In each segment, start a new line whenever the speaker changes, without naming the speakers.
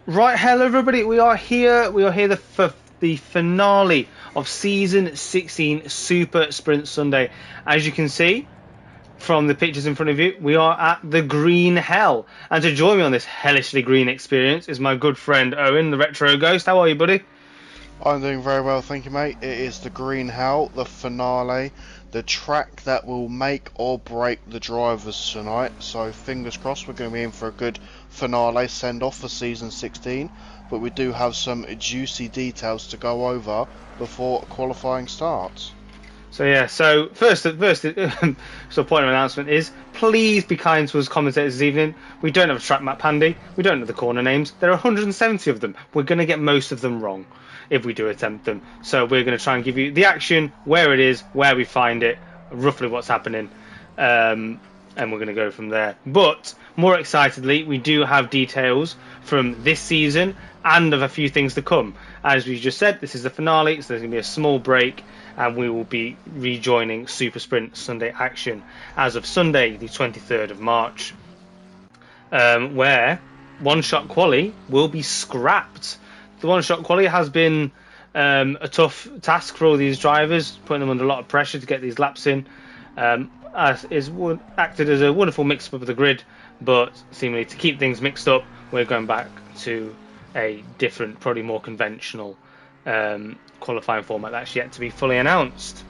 Right, hello everybody. We are here. For the finale of season 16 Super Sprint Sunday. As you can see from the pictures in front of you, we are at the Green Hell. And to join me on this hellishly green experience is my good friend Owen, the Retro Ghost. How are you, buddy?
I'm doing very well, thank you, mate. It is the Green Hell, the finale, the track that will make or break the drivers tonight. So fingers crossed, we're going to be in for a good finale send-off for season 16. But we do have some juicy details to go over before qualifying starts.
So yeah, so first, so point of announcement is please be kind to us commentators this evening. We don't have a track map handy. We don't know the corner names. There are 170 of them. We're going to get most of them wrong if we do attempt them. So we're going to try and give you the action, where it is, where we find it, roughly what's happening, and we're going to go from there. But more excitedly, we do have details from this season and of a few things to come. As we just said, this is the finale, so there's going to be a small break, and we will be rejoining Super Sprint Sunday action as of Sunday, the 23rd of March, where one-shot quali will be scrapped. The one-shot quali has been a tough task for all these drivers, putting them under a lot of pressure to get these laps in. Acted as a wonderful mix-up of the grid, but seemingly to keep things mixed up, we're going back to a different, probably more conventional qualifying format that's yet to be fully announced.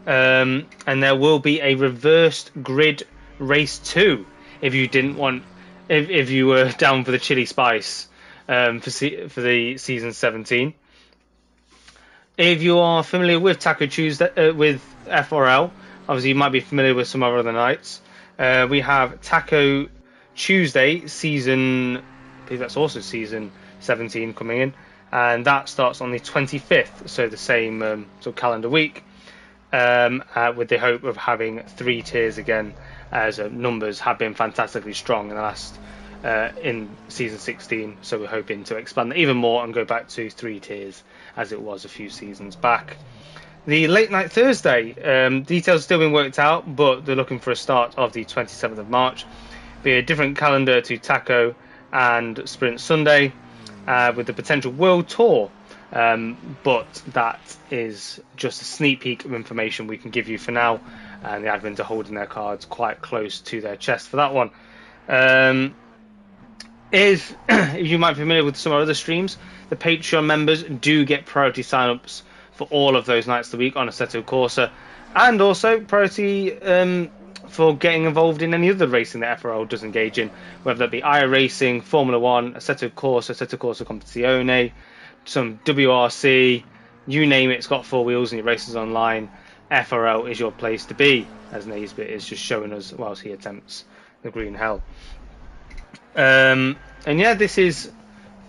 And there will be a reversed grid race 2 if you didn't want, if you were down for the chili spice for the season 17. If you are familiar with Taco Tuesday with FRL, obviously you might be familiar with some of our other nights. We have Taco Tuesday season, I believe that's also season 17 coming in, and that starts on the 25th, so the same sort of calendar week, with the hope of having 3 tiers again, as numbers have been fantastically strong in the last in season 16, so we're hoping to expand that even more and go back to 3 tiers as it was a few seasons back. The late night Thursday, details still being worked out, but they're looking for a start of the 27th of March. Be a different calendar to Taco and Sprint Sunday, with the potential World Tour, but that is just a sneak peek of information we can give you for now, and the admins are holding their cards quite close to their chest for that one. If you might be familiar with some other streams, the Patreon members do get priority sign-ups for all of those nights of the week on Assetto Corsa, and also priority for getting involved in any other racing that FRL does engage in, whether that be iRacing, Formula One, Assetto Corsa Competizione, some WRC, you name it, it's got 4 wheels and it races online. FRL is your place to be, as Naisbit is just showing us whilst he attempts the Green Hell. And yeah, this is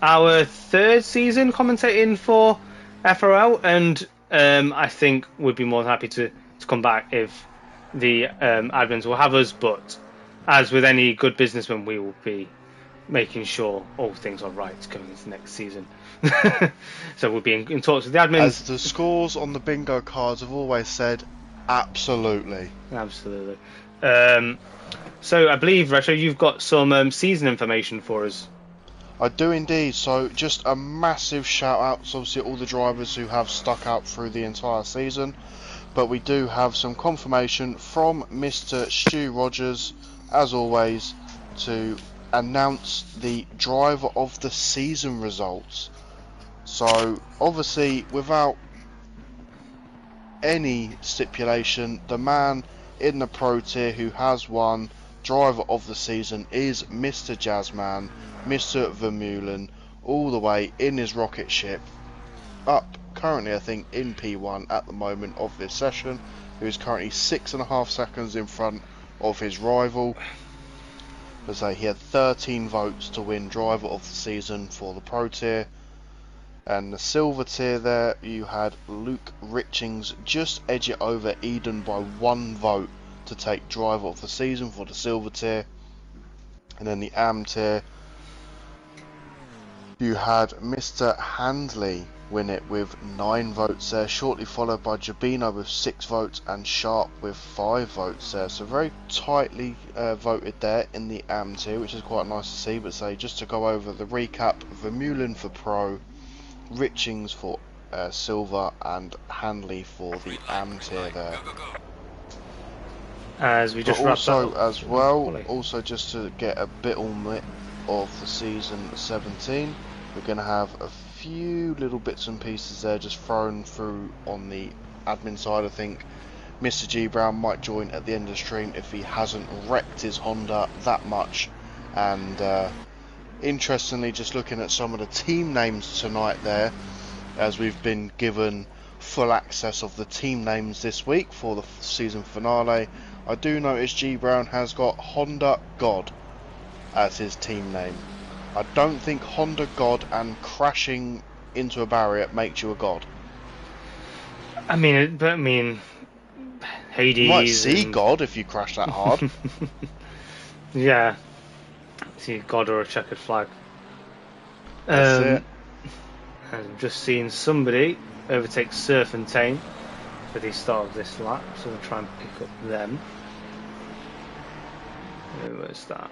our 3rd season commentating for FRL, and I think we'd be more than happy to come back if the admins will have us, but as with any good businessman, we will be making sure all things are right going into next season. So we'll be in talks with the admins.
As the scores on the bingo cards have always said, absolutely.
Absolutely. So I believe, Retro, you've got some season information for us.
I do indeed, so just a massive shout out to obviously all the drivers who have stuck out through the entire season, but we do have some confirmation from Mr. Stu Rogers, as always, to announce the driver of the season results. So obviously, without any stipulation, the man in the Pro Tier who has won driver of the season is Mr. Jazzman, Mr. Vermeulen, all the way in his rocket ship, up currently I think in P1 at the moment of this session, who is currently 6.5 seconds in front of his rival. As I say, he had 13 votes to win driver of the season for the Pro Tier. And the silver tier there, you had Luke Richings just edge it over Eden by 1 vote to take driver of the season for the silver tier. And then the AM tier, You had Mr. Handley win it with 9 votes there, shortly followed by Jabino with 6 votes and Sharp with 5 votes there. So very tightly voted there in the AM tier, which is quite nice to see. But say, just to go over the recap, Vermeulen for Pro, Richings for Silver, and Handley for the AM tier there.
As we just
also as well, also just to get a bit on it of the season 17, we're going to have a few little bits and pieces there just thrown through on the admin side. I think Mr. G Brown might join at the end of the stream if he hasn't wrecked his Honda that much. And interestingly, just looking at some of the team names tonight there, as we've been given full access of the team names this week for the season finale, I do notice G Brown has got Honda God as his team name. I don't think Honda God and crashing into a barrier makes you a god.
I mean, Hades.
You might see God if you crash that hard.
Yeah, see God or a checkered flag.
That's it.
I've just seen somebody overtake Surf and Tame for the start of this lap, so we'll try and pick up them. Where's that?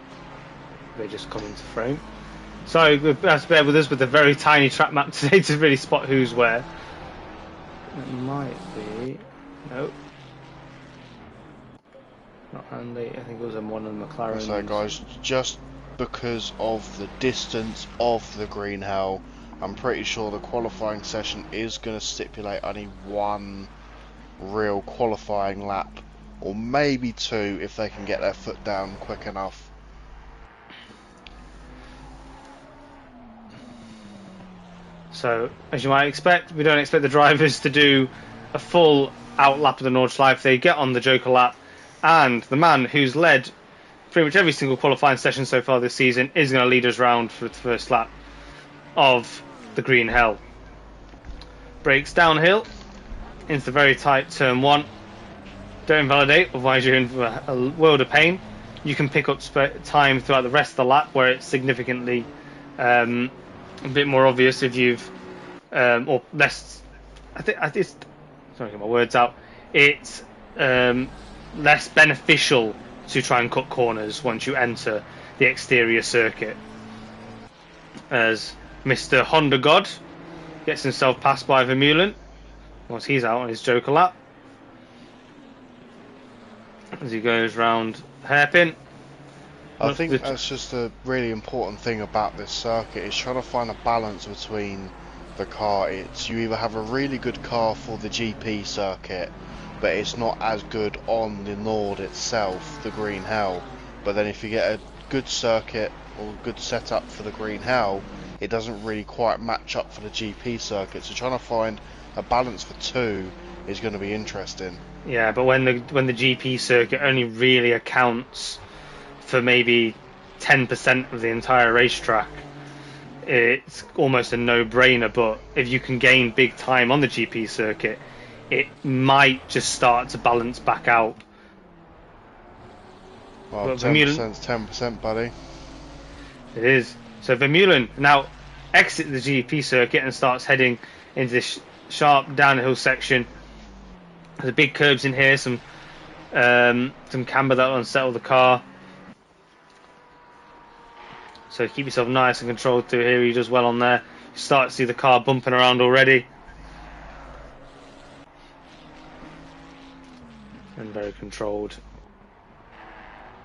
They just come into frame. Sorry, you have to bear with us with a very tiny track map today to really spot who's where. It might be... Nope. Not Andy, I think it was M1 and McLaren.
So guys, just because of the distance of the green hell, I'm pretty sure the qualifying session is going to stipulate only one real qualifying lap, or maybe 2 if they can get their foot down quick enough.
So, as you might expect, we don't expect the drivers to do a full out lap of the Nordschleife. They get on the Joker lap, and the man who's led pretty much every single qualifying session so far this season is going to lead us round for the first lap of the Green Hell. Brakes downhill into the very tight turn 1. Don't invalidate, otherwise you're in for a world of pain. You can pick up time throughout the rest of the lap where it's significantly a bit more obvious if you've or less. I think it's sorry, get my words out. It's less beneficial to try and cut corners once you enter the exterior circuit. As Mr. Honda God gets himself passed by Vermeulen once he's out on his Joker lap, as he goes round hairpin.
I think that's just a really important thing about this circuit, is trying to find a balance between the car. It's, you either have a really good car for the GP circuit, but it's not as good on the Nord itself, the Green Hell. But then if you get a good circuit or good setup for the Green Hell, it doesn't really quite match up for the GP circuit. So trying to find a balance for 2 is going to be interesting.
Yeah, but when the GP circuit only really accounts for maybe 10% of the entire racetrack, it's almost a no-brainer. But if you can gain big time on the GP circuit, it might just start to balance back out.
Well, 10%'s 10%, buddy.
It is. So Vermeulen now exits the GP circuit and starts heading into this sharp downhill section. There's big curbs in here, some camber that will unsettle the car. So keep yourself nice and controlled through here. He does well on there. You start to see the car bumping around already. And very controlled.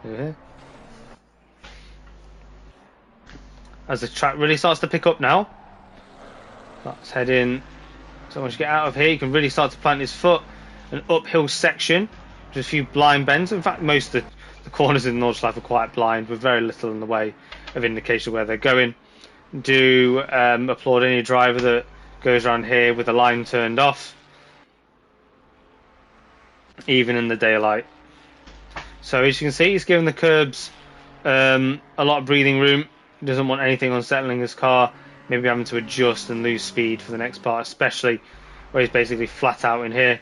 Here. As the track really starts to pick up now. Let's head in. So once you get out of here, you can really start to plant his foot. An uphill section, just a few blind bends. In fact, most of the corners in the Nordschleife are quite blind, with very little in the way of indication where they're going. Do applaud any driver that goes around here with the line turned off, even in the daylight. So as you can see, he's given the curbs a lot of breathing room. He doesn't want anything unsettling his car, maybe having to adjust and lose speed for the next part, especially where he's basically flat out in here.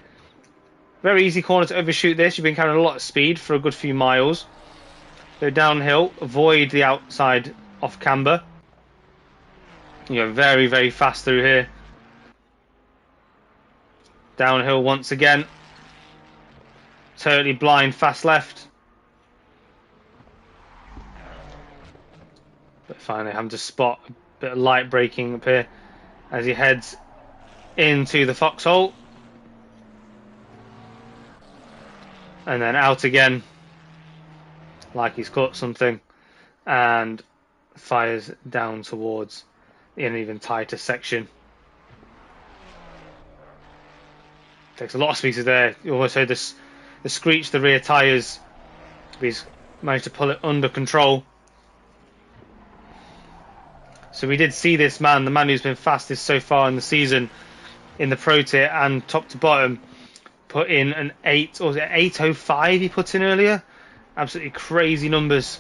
Very easy corner to overshoot this. You've been carrying a lot of speed for a good few miles. Go downhill, avoid the outside off camber. You're very, very fast through here. Downhill once again. Totally blind, fast left. But finally having to spot a bit of light braking up here as he heads into the foxhole. And then out again, like he's caught something, and fires down towards an even tighter section. Takes a lot of speed there. You almost heard this, the screech, the rear tyres. He's managed to pull it under control. So we did see this man, the man who's been fastest so far in the season in the Pro Tier and top to bottom, put in an 8, or was it 8:05 he put in earlier? Absolutely crazy numbers.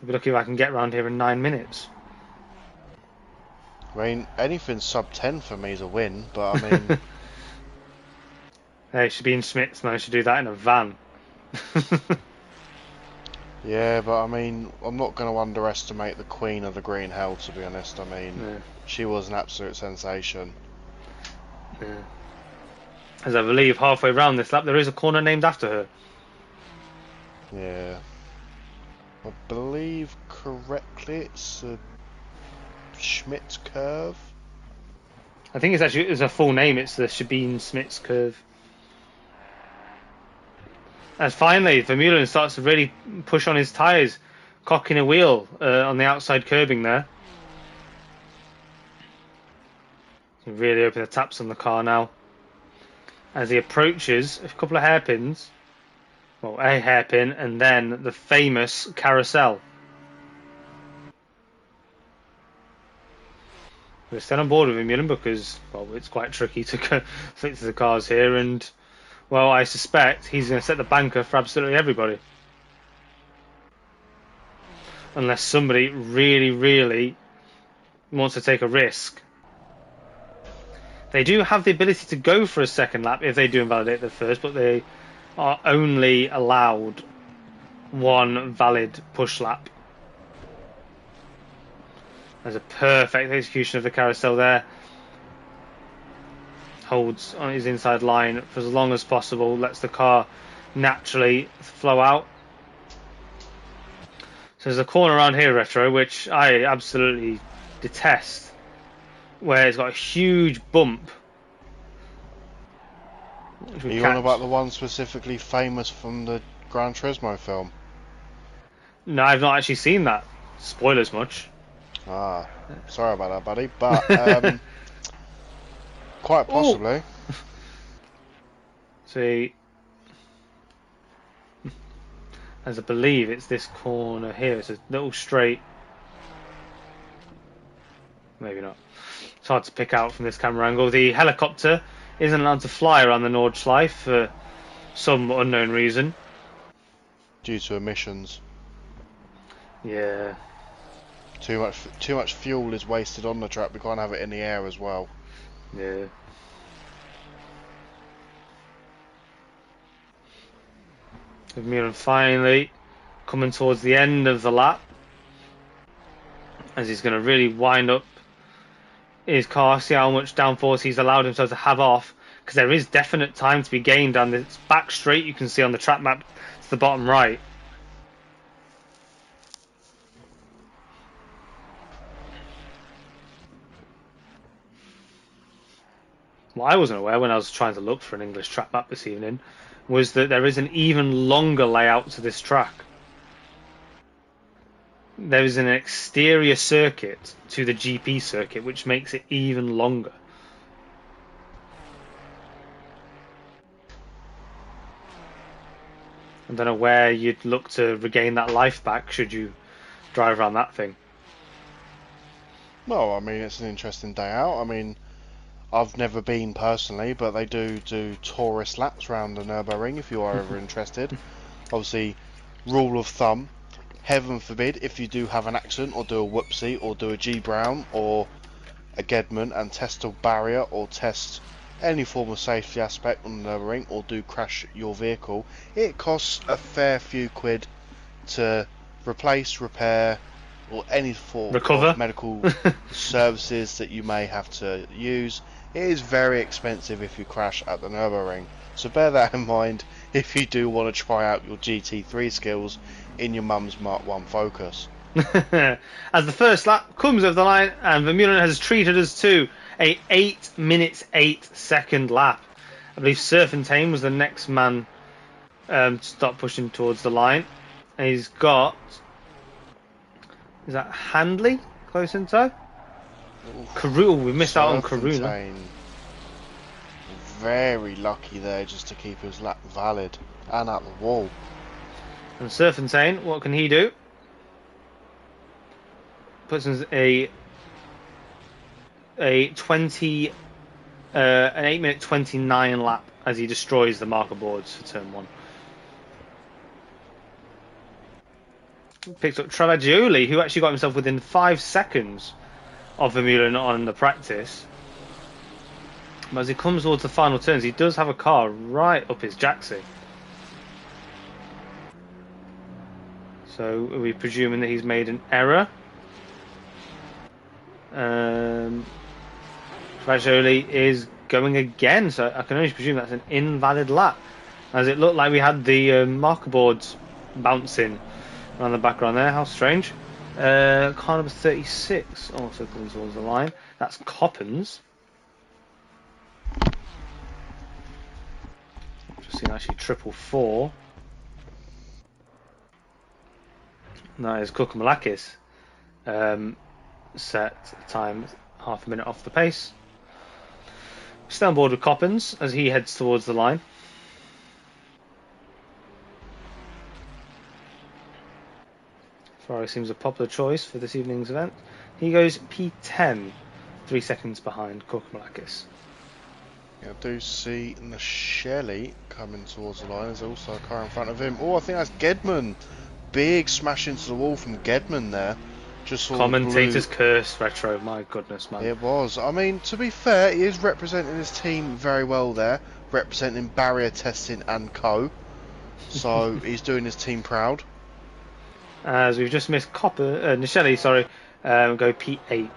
I'll be lucky if I can get around here in 9 minutes.
I mean, anything sub 10 for me is a win, but I mean...
Hey, Sabine Schmitz managed to do that in a van.
Yeah, but I mean, I'm not going to underestimate the Queen of the Green Hell, to be honest. I mean,
Yeah.
She was an absolute sensation.
Yeah. As I believe halfway around this lap there is a corner named after her.
Yeah. I believe correctly it's a Schmitz curve.
I think it's a full name, it's the Sabine Schmitz curve. And finally, Vermeulen starts to really push on his tyres, cocking a wheel on the outside curbing there. He really open the taps on the car now. As he approaches a couple of hairpins, well, a hairpin and then the famous carousel. We're still on board with Vermeulen because, well, it's quite tricky to fix the cars here, and well, I suspect he's going to set the banker for absolutely everybody. Unless somebody really, really wants to take a risk. They do have the ability to go for a second lap if they do invalidate the first, but they are only allowed one valid push lap. There's a perfect execution of the carousel there. Holds on his inside line for as long as possible, lets the car naturally flow out. So there's a corner around here, Retro, which I absolutely detest, where it's got a huge bump.
Are you on about the one specifically famous from the Gran Turismo film?
No, I've not actually seen that. Spoilers much.
Ah, sorry about that, buddy, but quite possibly.
See, as I believe it's this corner here. It's a little straight. Maybe not. It's hard to pick out from this camera angle. The helicopter isn't allowed to fly around the Nordschleife for some unknown reason.
Due to emissions.
Yeah.
Too much fuel is wasted on the track. We can't have it in the air as well.
Yeah. Vermeulen finally coming towards the end of the lap, as he's going to really wind up his car, see how much downforce he's allowed himself to have off, because there is definite time to be gained on this back straight you can see on the track map to the bottom right. What I wasn't aware when I was trying to look for an English track map this evening was that there is an even longer layout to this track. There is an exterior circuit to the GP circuit, which makes it even longer. I don't know where you'd look to regain that life back should you drive around that thing.
Well, I mean, it's an interesting day out. I mean, I've never been personally, but they do tourist laps around the Nürburgring if you are ever interested. Obviously, rule of thumb, heaven forbid, if you do have an accident or do a whoopsie or do a G Brown or a Gedman and test a barrier or test any form of safety aspect on the Nürburgring or do crash your vehicle, it costs a fair few quid to replace, repair, or any form
Recover.
of medical services that you may have to use. It is very expensive if you crash at the Nürburgring, so bear that in mind if you do want to try out your GT3 skills in your mum's Mark 1 Focus.
As the first lap comes over the line, and Vermeulen has treated us to a 8 minutes 8 second lap. I believe Serpentine was the next man to start pushing towards the line. And he's got, is that Handley close in tow? We missed out on Karuna.
Very lucky there just to keep his lap valid and at the wall.
And Serpentine, what can he do? Puts us an 8 minute 29 lap as he destroys the marker boards for turn 1. Picks up Travagioli, who actually got himself within 5 seconds of Vermeulen on the practice. But as he comes towards the final turns, he does have a car right up his jacksie. So are we presuming that he's made an error? Travagioli is going again, so I can only presume that's an invalid lap, as it looked like we had the marker boards bouncing around the background there. How strange. Car number 36 also comes towards the line. That's Coppens. Just seen actually 444. That is Kukumalakis. Set time half a minute off the pace. Stay on board with Coppens as he heads towards the line. Ferrari seems a popular choice for this evening's event. He goes P10, 3 seconds behind Kukumalakis.
Yeah, I do see Nasheli coming towards the line. There's also a car in front of him. Oh, I think that's Gedman. Big smash into the wall from Gedman there. Just
Commentator's curse, Retro. My goodness, man.
It was. I mean, to be fair, he is representing his team very well there. Representing barrier testing and co. So he's doing his team proud.
As we've just missed Nisheli, go P8.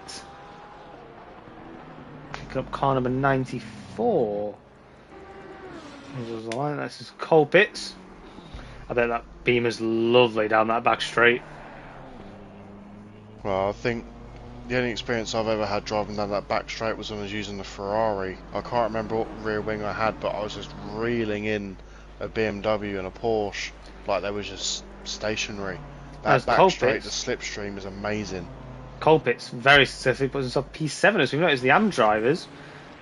Picking up car number 94. Here's the line. That's his Colpitts. I bet that Beamer's lovely down that back straight.
Well, I think the only experience I've ever had driving down that back straight was when I was using the Ferrari. I can't remember what rear wing I had, but I was just reeling in a BMW and a Porsche like they was just stationary. That back straight, the slipstream is amazing.
Colpitts very successfully puts himself P7, as we've noticed the AM drivers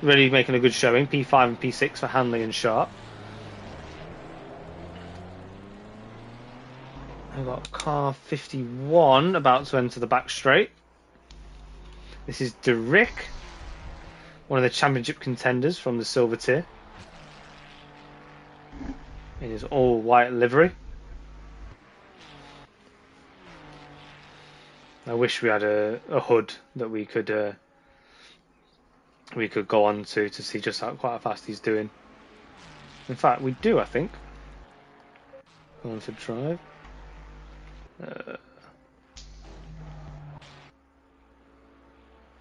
really making a good showing. P5 and P6 for Hanley and Sharp. I've got car 51 about to enter the back straight. This is De Rick, one of the championship contenders from the silver tier, in his all white livery. I wish we had a hood that we could go on to see just how quite how fast he's doing. In fact, we do, I think. Go on to drive.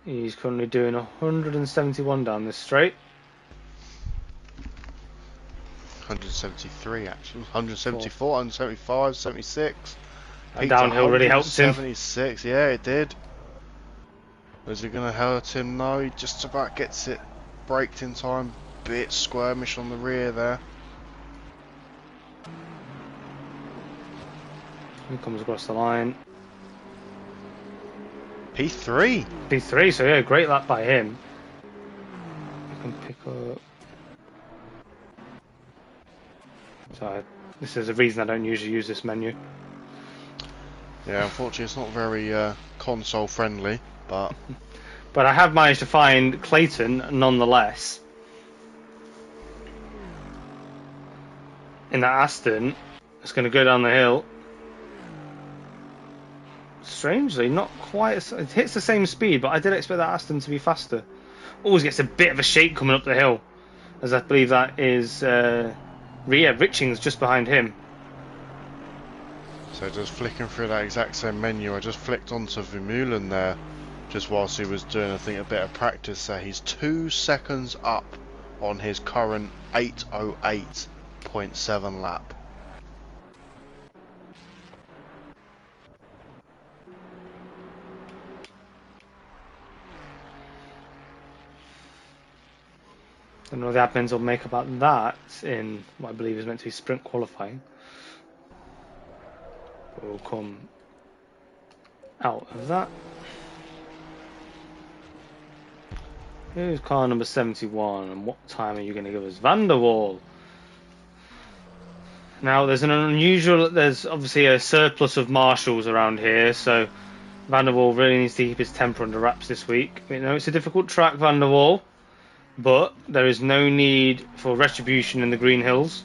He's currently doing 171 down this straight.
173 actually. 174, 175, 76.
Downhill really helped him.
76, yeah, it did. Is it going to hurt him? No, he just about gets it braked in time. Bit squirmish on the rear there.
He comes across the line.
P3.
P3, so yeah, great lap by him. You can pick up. So this is a reason I don't usually use this menu.
Yeah, unfortunately it's not very console friendly, but...
But I have managed to find Clayton nonetheless. In that Aston, it's going to go down the hill. Strangely, not quite. It hits the same speed, but I did expect that Aston to be faster. Always gets a bit of a shake coming up the hill, as I believe that is Richings just behind him.
So just flicking through that exact same menu, I just flicked onto Vermeulen there, just whilst he was doing, I think, a bit of practice there. He's 2 seconds up on his current 8:08.7 lap.
I don't know what the admins will make about that in what I believe is meant to be sprint qualifying. But we'll come out of that. Who's car number 71 and what time are you going to give us? Van der Waal. Now there's obviously a surplus of marshals around here, so Van der Waal really needs to keep his temper under wraps this week. We know it's a difficult track, Van der Waal, but there is no need for retribution in the Green Hills.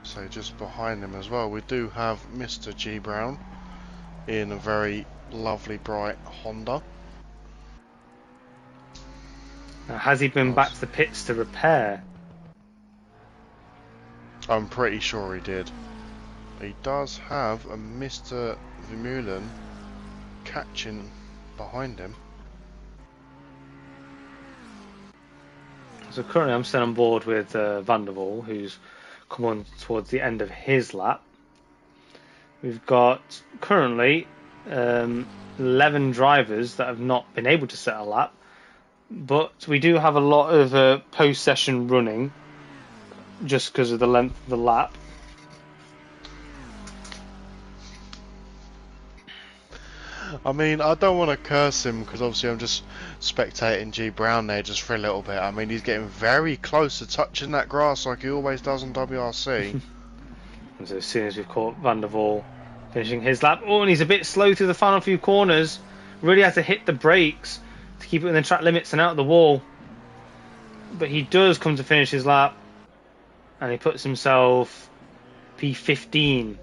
So just behind him as well, we do have Mr. G Brown in a very lovely bright Honda.
Now, has he been back to the pits to repair?
I'm pretty sure he did. He does have a Mr. Vermeulen catching behind him.
So currently I'm still on board with Van der Waal, who's come on towards the end of his lap. We've got currently 11 drivers that have not been able to set a lap, but we do have a lot of post-session running just because of the length of the lap.
I mean, I don't want to curse him because obviously I'm just spectating G Brown there just for a little bit. I mean, he's getting very close to touching that grass like he always does on WRC.
And so as soon as we've caught Van der Waal finishing his lap, and he's a bit slow through the final few corners. Really had to hit the brakes to keep it within track limits and out of the wall. But he does come to finish his lap, and he puts himself P15.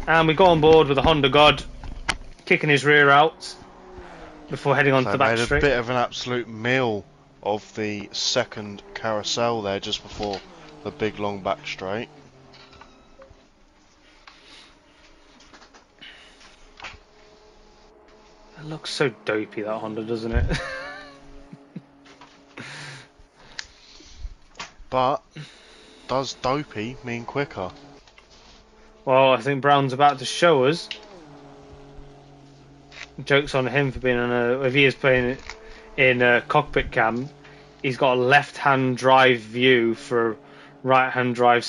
And we go on board with the Honda God, kicking his rear out before heading on to the back
made
straight.
A bit of an absolute meal of the second carousel there just before the big long back straight.
It looks so dopey, that Honda, doesn't it?
But does dopey mean quicker?
Well, I think Brown's about to show us. Joke's on him for being on if he is playing in a cockpit cam, he's got a left-hand drive view for a right-hand drive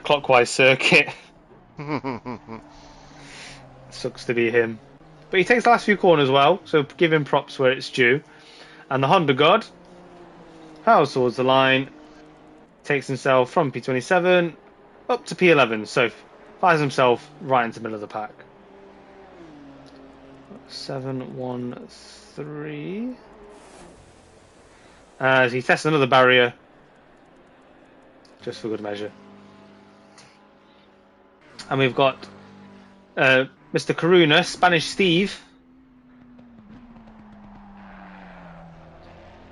clockwise circuit. Sucks to be him. But he takes the last few corners well, so give him props where it's due. And the Honda God powers towards the line, takes himself from P27 up to P11, so finds himself right into the middle of the pack. 7-1-3. As he tests another barrier, just for good measure. And we've got Mr. Karuna, Spanish Steve,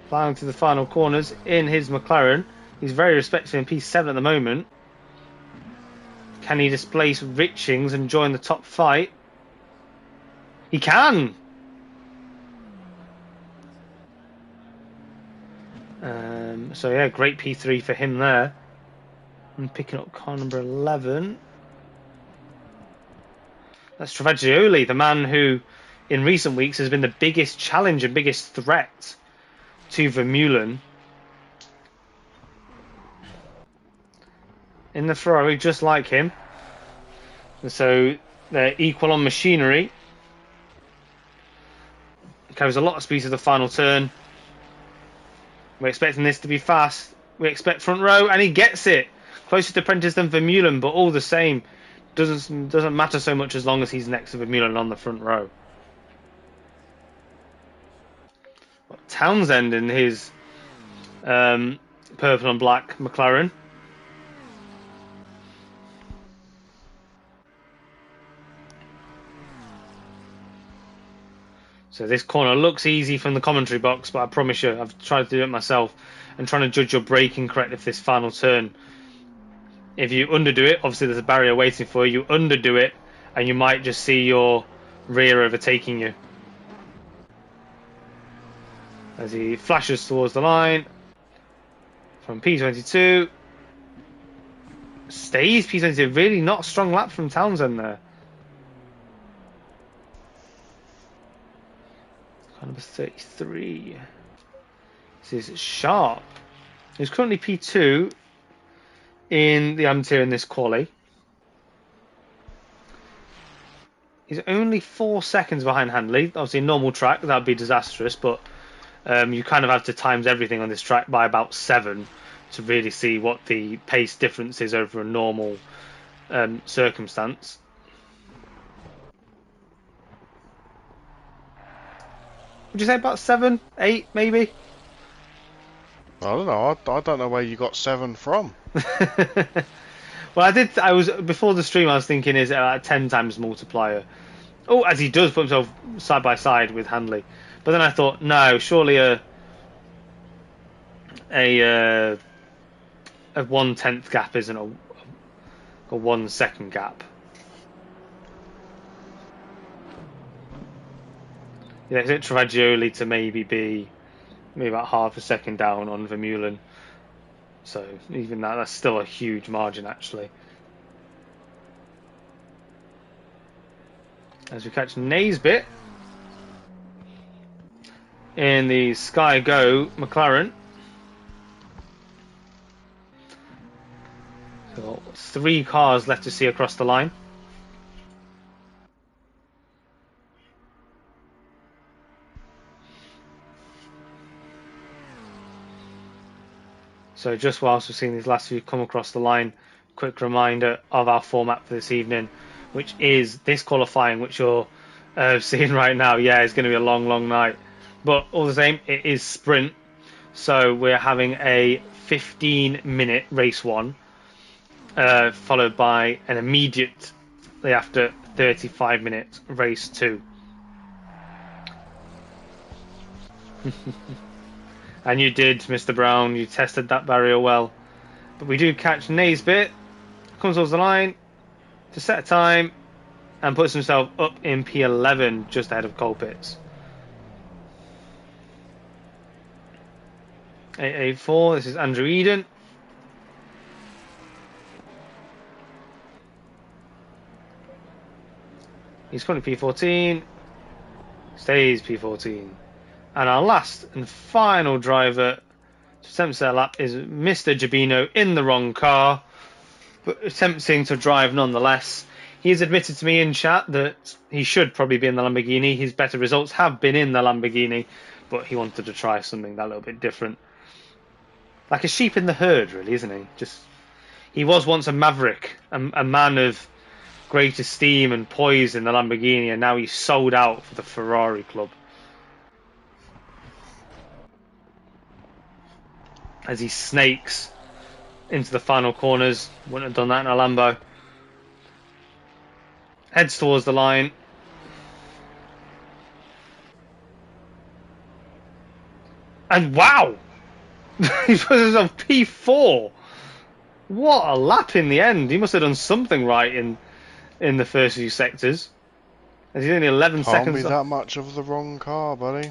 plowing through the final corners in his McLaren. He's very respectful in P7 at the moment. Can he displace Richings and join the top fight? He can! So yeah, great P3 for him there. And picking up car number 11. That's Travaglioli, the man who in recent weeks has been the biggest challenge and biggest threat to Vermeulen. In the Ferrari, just like him. And so they're equal on machinery. Carries a lot of speed to the final turn. We're expecting this to be fast. We expect front row, and he gets it. Closer to Prentice than Vermeulen, but all the same, doesn't matter so much as long as he's next to Vermeulen on the front row. Townsend in his purple and black McLaren. So this corner looks easy from the commentary box, but I promise you, I've tried to do it myself and trying to judge your braking correctly for this final turn. If you underdo it, obviously there's a barrier waiting for you. You underdo it, and you might just see your rear overtaking you. As he flashes towards the line from P22. Stays P22. Really not a strong lap from Townsend there. Car number 33. This is Sharp, who's currently P2 in the amateur in this quali. He's only 4 seconds behind Handley. Obviously, a normal track, that would be disastrous, but you kind of have to times everything on this track by about 7 to really see what the pace difference is over a normal circumstance. Would you say about 7, 8, maybe?
I don't know. I don't know where you got 7 from.
Well, I was before the stream. I was thinking, is it a 10 times multiplier? Oh, as he does put himself side by side with Handley, but then I thought, no, surely a 1/10 gap isn't a 1 second gap. Yeah, it's Travaglioli to maybe about half a second down on Vermeulen. So even that's still a huge margin, actually. As we catch Naisbitt in the Sky Go McLaren. So 3 cars left to see across the line. So just whilst we're seeing these last few come across the line, quick reminder of our format for this evening, which is this qualifying, which you're seeing right now. Yeah, it's going to be a long, long night. But all the same, it is sprint. So we're having a 15-minute race 1, followed by an immediately after 35-minute race 2. And you did, Mr. Brown. You tested that barrier well. But we do catch Naisbitt. Comes towards the line to set a time and puts himself up in P11 just ahead of Colpitts. 884. This is Andrew Eden. He's currently P14. Stays P14. And our last and final driver to attempt to set a lap is Mr. Gibino in the wrong car, but attempting to drive nonetheless. He's admitted to me in chat that he should probably be in the Lamborghini. His better results have been in the Lamborghini, but he wanted to try something that little bit different. Like a sheep in the herd, really, isn't he? He was once a maverick, a man of great esteem and poise in the Lamborghini, and now he's sold out for the Ferrari club. As he snakes into the final corners. Wouldn't have done that in a Lambo. Heads towards the line. And wow! He put himself P4. What a lap in the end. He must have done something right in the first few sectors. As he's only 11 seconds.
Can't be that much of the wrong car, buddy.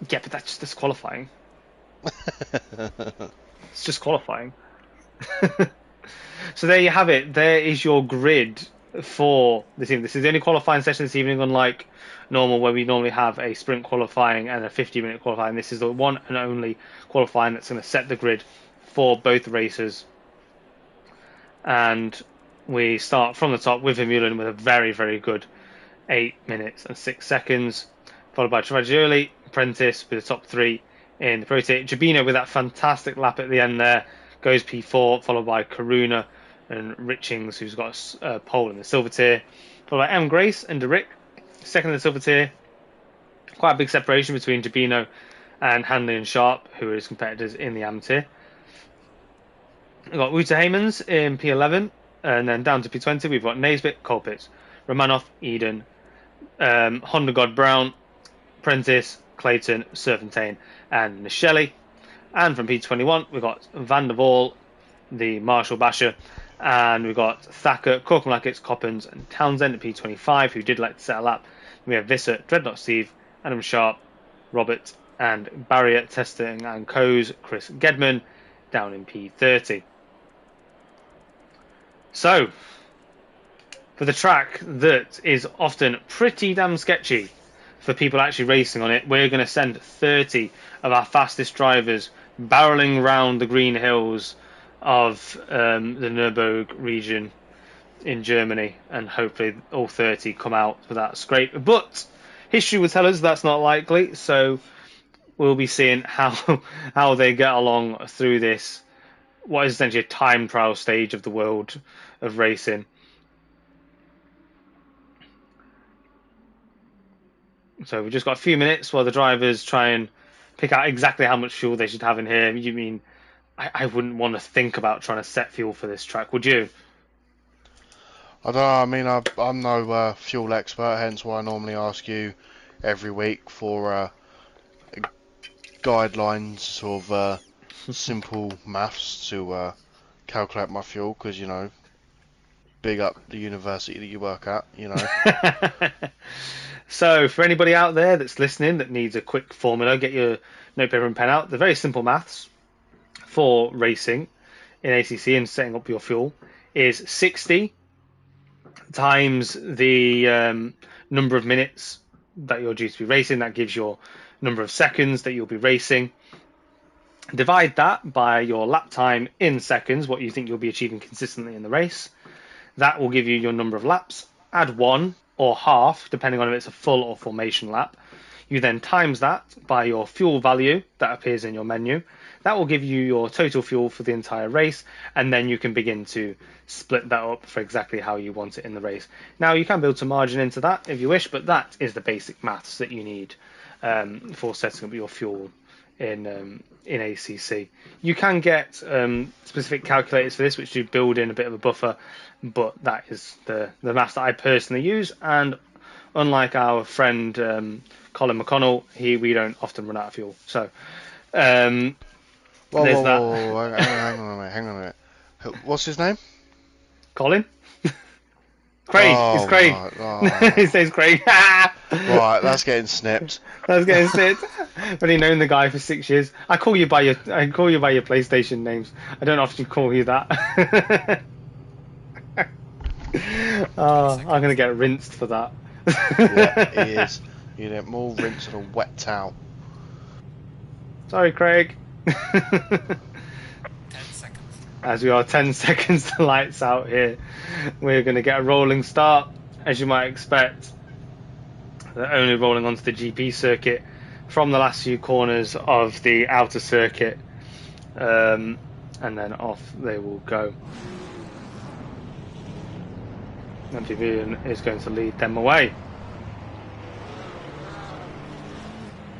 Yeah, but that's just disqualifying. It's just qualifying. So there you have it. There is your grid for this evening. This is the only qualifying session this evening, unlike normal, where we normally have a sprint qualifying and a 50-minute qualifying. This is the one and only qualifying that's going to set the grid for both races. And we start from the top with Vermeulen with a very, very good 8 minutes and 6 seconds, followed by Travaglioli, Prentice with the top 3 in the Pro T. Gibino with that fantastic lap at the end there goes P4, followed by Karuna and Richings, who's got a pole in the silver tier, followed by M. Grace and Derrick, second in the silver tier. Quite a big separation between Gibino and Handley and Sharp, who are his competitors in the AM tier. We've got Uta Heymans in P11, and then down to P20 we've got Naisbitt, Colpitts, Romanov, Eden, Honda God Brown, Prentice, Clayton, Serpentine, and Nichelle. And from P21, we've got Van der Waal, the Marshall Basher, and we've got Thacker, Corkin-Lackett, Coppens, and Townsend at P25, who did like to set a lap. We have Visser, Dreadnought Steve, Adam Sharp, Robert, and Barrier Testing and Coes, Chris Gedman, down in P30. So, for the track that is often pretty damn sketchy for people actually racing on it, we're going to send 30 of our fastest drivers barreling round the green hills of the Nürburgring region in Germany, and hopefully all 30 come out without a scrape. But history will tell us that's not likely, so we'll be seeing how they get along through this, what is essentially a time trial stage of the world of racing. So we've just got a few minutes while the drivers try and pick out exactly how much fuel they should have in here. You mean I wouldn't want to think about trying to set fuel for this track, would you?
I don't know. I mean, I'm no fuel expert, hence why I normally ask you every week for guidelines, sort of simple maths to calculate my fuel, because, you know, big up the university that you work at, you know.
So, for anybody out there that's listening that needs a quick formula, get your notepaper and pen out. The very simple maths for racing in ACC and setting up your fuel is 60 times the number of minutes that you're due to be racing. That gives your number of seconds that you'll be racing. Divide that by your lap time in seconds, what you think you'll be achieving consistently in the race. That will give you your number of laps. Add 1 or half, depending on if it's a full or formation lap. You then times that by your fuel value that appears in your menu. That will give you your total fuel for the entire race, and then you can begin to split that up for exactly how you want it in the race. Now, you can build some margin into that if you wish, but that is the basic maths that you need for setting up your fuel in ACC. You can get specific calculators for this, which do build in a bit of a buffer, but that is the maths that I personally use. And unlike our friend Colin McConnell, we don't often run out of fuel. So there's that.
Hang on a minute. What's his name?
Colin? Craig. It's Craig.
Right. Oh.
His name's Craig.
Right, that's getting snipped.
That's getting snipped. I've only known the guy for 6 years. I call you by your PlayStation names. I don't often call you that. Oh, I'm gonna get rinsed for that.
Yeah, he is. You get more rinse and a wet towel.
Sorry, Craig.
10 seconds.
As we are 10 seconds to lights out here, we're going to get a rolling start, as you might expect. They're only rolling onto the GP circuit from the last few corners of the outer circuit, and then off they will go. And Vivian is going to lead them away.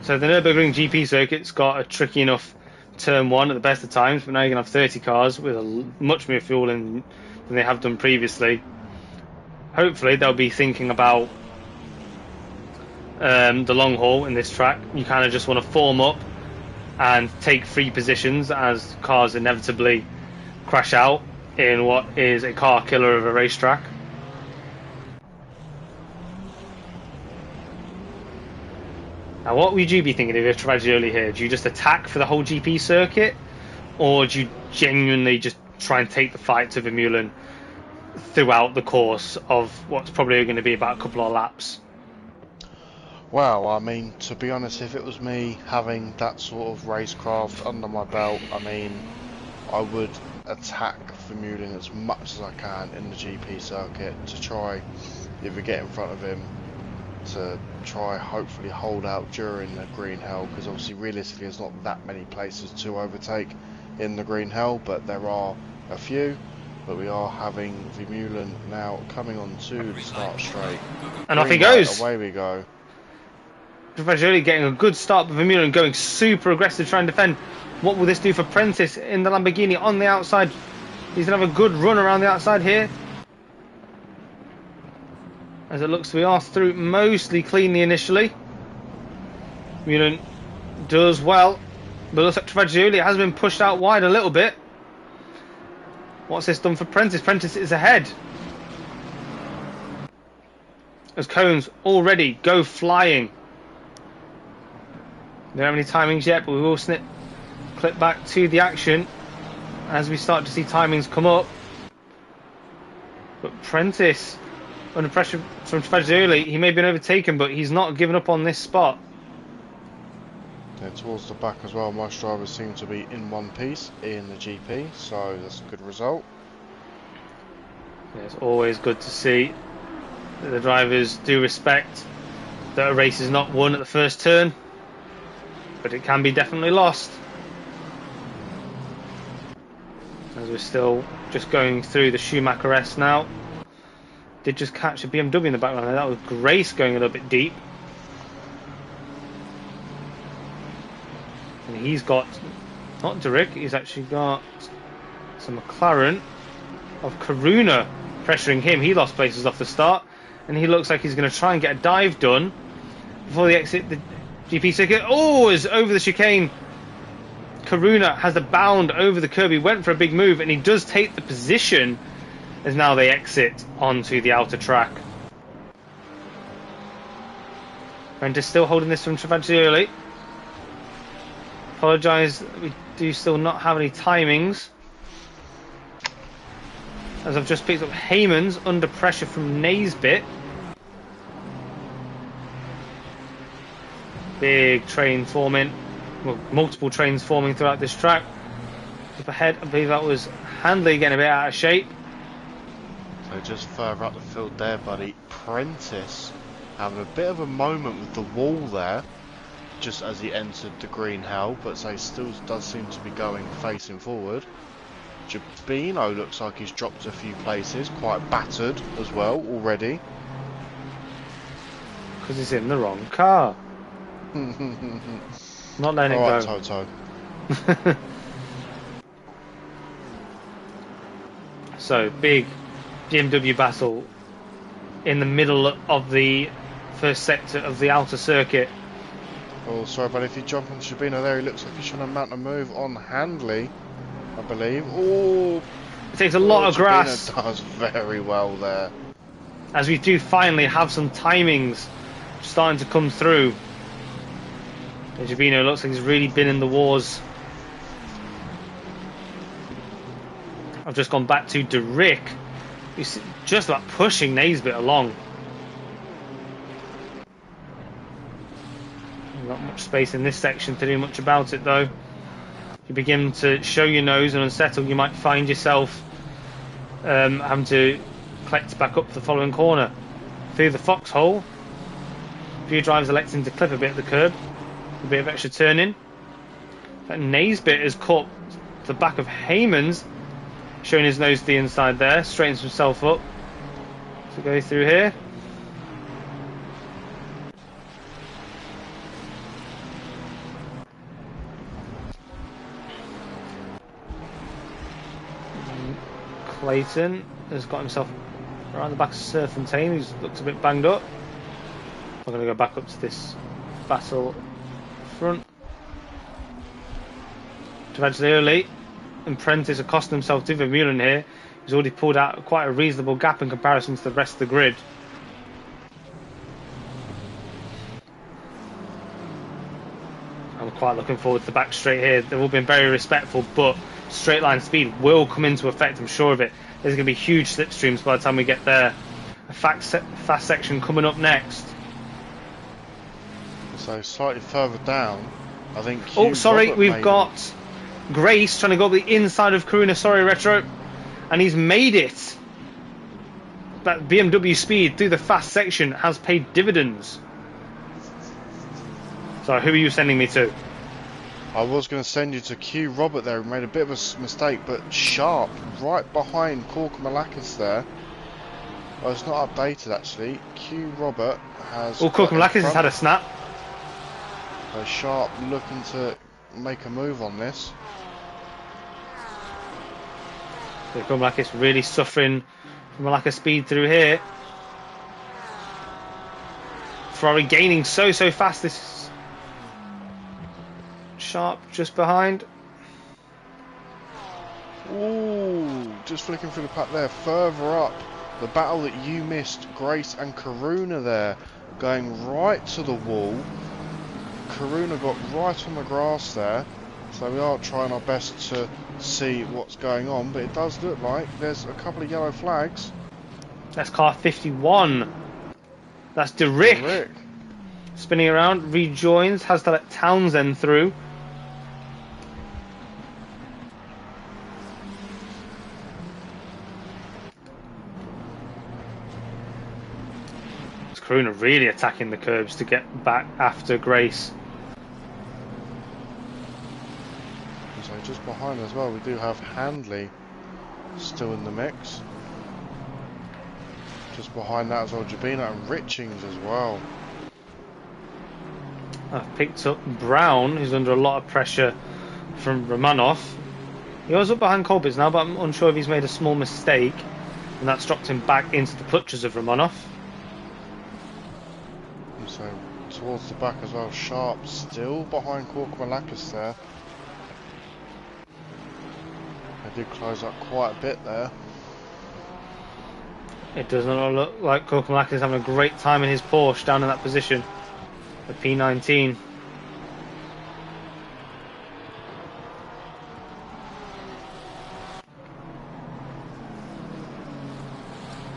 So the Nürburgring GP circuit's got a tricky enough turn 1 at the best of times, but now you're going to have 30 cars with much more fuel than they have done previously. Hopefully they'll be thinking about the long haul in this track. You kind of just want to form up and take free positions as cars inevitably crash out in what is a car killer of a racetrack. Now, what would you be thinking if you're Travaglioli here? Do you just attack for the whole GP circuit, or do you genuinely just try and take the fight to Vermeulen throughout the course of what's probably going to be about a couple of laps?
Well, I mean, to be honest, if it was me having that sort of racecraft under my belt, I mean, I would attack Vermeulen as much as I can in the GP circuit to try either get in front of him, to try hopefully hold out during the green hell, because obviously realistically there's not that many places to overtake in the green hell, but there are a few. But we are having Vermeulen now coming on to the start straight,
and off he goes.
Away we go.
Travaglioli getting a good start, but Vermeulen going super aggressive trying to defend. What will this do for Prentice in the Lamborghini on the outside? He's going to have a good run around the outside here, as it looks to be asked through mostly cleanly initially. Vermeulen does well, but looks like Travaglioli has been pushed out wide a little bit. What's this done for Prentice? Prentice is ahead. As cones already go flying. We don't have any timings yet, but we will clip back to the action as we start to see timings come up. But Prentice, under pressure from Travaglioli, he may have been overtaken, but he's not given up on this spot.
Yeah, towards the back as well, most drivers seem to be in one piece in the GP, so that's a good result.
Yeah, it's always good to see that the drivers do respect that a race is not won at the first turn, but it can be definitely lost. As we're still just going through the Schumacher S now. Did just catch a BMW in the background there. That was Grace going a little bit deep. And he's got, not Durick, he's actually got some McLaren of Karuna pressuring him. He lost places off the start, and he looks like he's going to try and get a dive done before they exit the GP circuit. Oh, is over the chicane. Karuna has the bound over the curb. He went for a big move, and he does take the position as now they exit onto the outer track. Prentice still holding this from Travaglioli. Apologise, we do still not have any timings. As I've just picked up Heyman's under pressure from Naisbitt. Big train forming. Well, multiple trains forming throughout this track. Up ahead, I believe that was Handley getting a bit out of shape.
So just further up the field there, buddy, Prentice having a bit of a moment with the wall there, just as he entered the green hell, but so he still does seem to be going facing forward. Jabino looks like he's dropped a few places, quite battered as well already.
Because he's in the wrong car. Not letting it
Alright,
go.
Toto.
So, big BMW battle in the middle of the first sector of the outer circuit.
Oh, sorry, but if you jump on Jabino there, he looks like he's trying to mount a move on Handley, I believe. Oh,
It takes a lot of grass.
Jabino does very well there.
As we do finally have some timings starting to come through. Jabino looks like he's really been in the wars. I've just gone back to Durick. He's just about pushing Naisbitt along. Not much space in this section to do much about it though. If you begin to show your nose and unsettle, you might find yourself having to collect back up the following corner. Through the foxhole, a few drivers electing to clip a bit at the curb. A bit of extra turning. But Naisbitt has caught the back of Heyman's, showing his nose to the inside there, straightens himself up to go through here. Clayton has got himself around the back of Serfontaine, who's looks a bit banged up. I'm going to go back up to this battle front. Travaglioli and Prentice are costing himself to Vermeulen here. He's already pulled out quite a reasonable gap in comparison to the rest of the grid. I'm quite looking forward to the back straight here. They've all been very respectful, but straight line speed will come into effect, I'm sure of it. There's going to be huge slipstreams by the time we get there. A fast section coming up next.
So slightly further down, I think.
Oh, sorry, we've got Grace trying to go up the inside of Karuna. Sorry, Retro, and he's made it. That BMW speed through the fast section has paid dividends. So, who are you sending me to?
I was going to send you to Q Robert there, who made a bit of a mistake, but Sharp right behind Cork Malakis there. Oh, it's not updated actually. Q Robert has.
Oh, Cork Malakis has had a snap.
So Sharp looking to make a move on this.
So Cork Malakis really suffering from a lack of speed through here. Ferrari gaining so fast this Sharp just behind.
Ooh, just flicking through the pack there. Further up, the battle that you missed, Grace and Karuna there, going right to the wall. Karuna got right on the grass there, so we are trying our best to see what's going on, but it does look like there's a couple of yellow flags.
That's car 51. That's Derrick.
Rick.
Spinning around, rejoins, has to let Townsend through. Karuna really attacking the curbs to get back after Grace.
So just behind as well, we do have Handley still in the mix. Just behind that as well, Jabina and Richings as well.
I've picked up Brown, who's under a lot of pressure from Romanov. He was up behind Colbitz now, but I'm unsure if he's made a small mistake, and that's dropped him back into the clutches of Romanov.
So towards the back as well, Sharp still behind Korkmalakis there. They did close up quite a bit there.
It does not look like Korkmalakis is having a great time in his Porsche down in that position. The P19.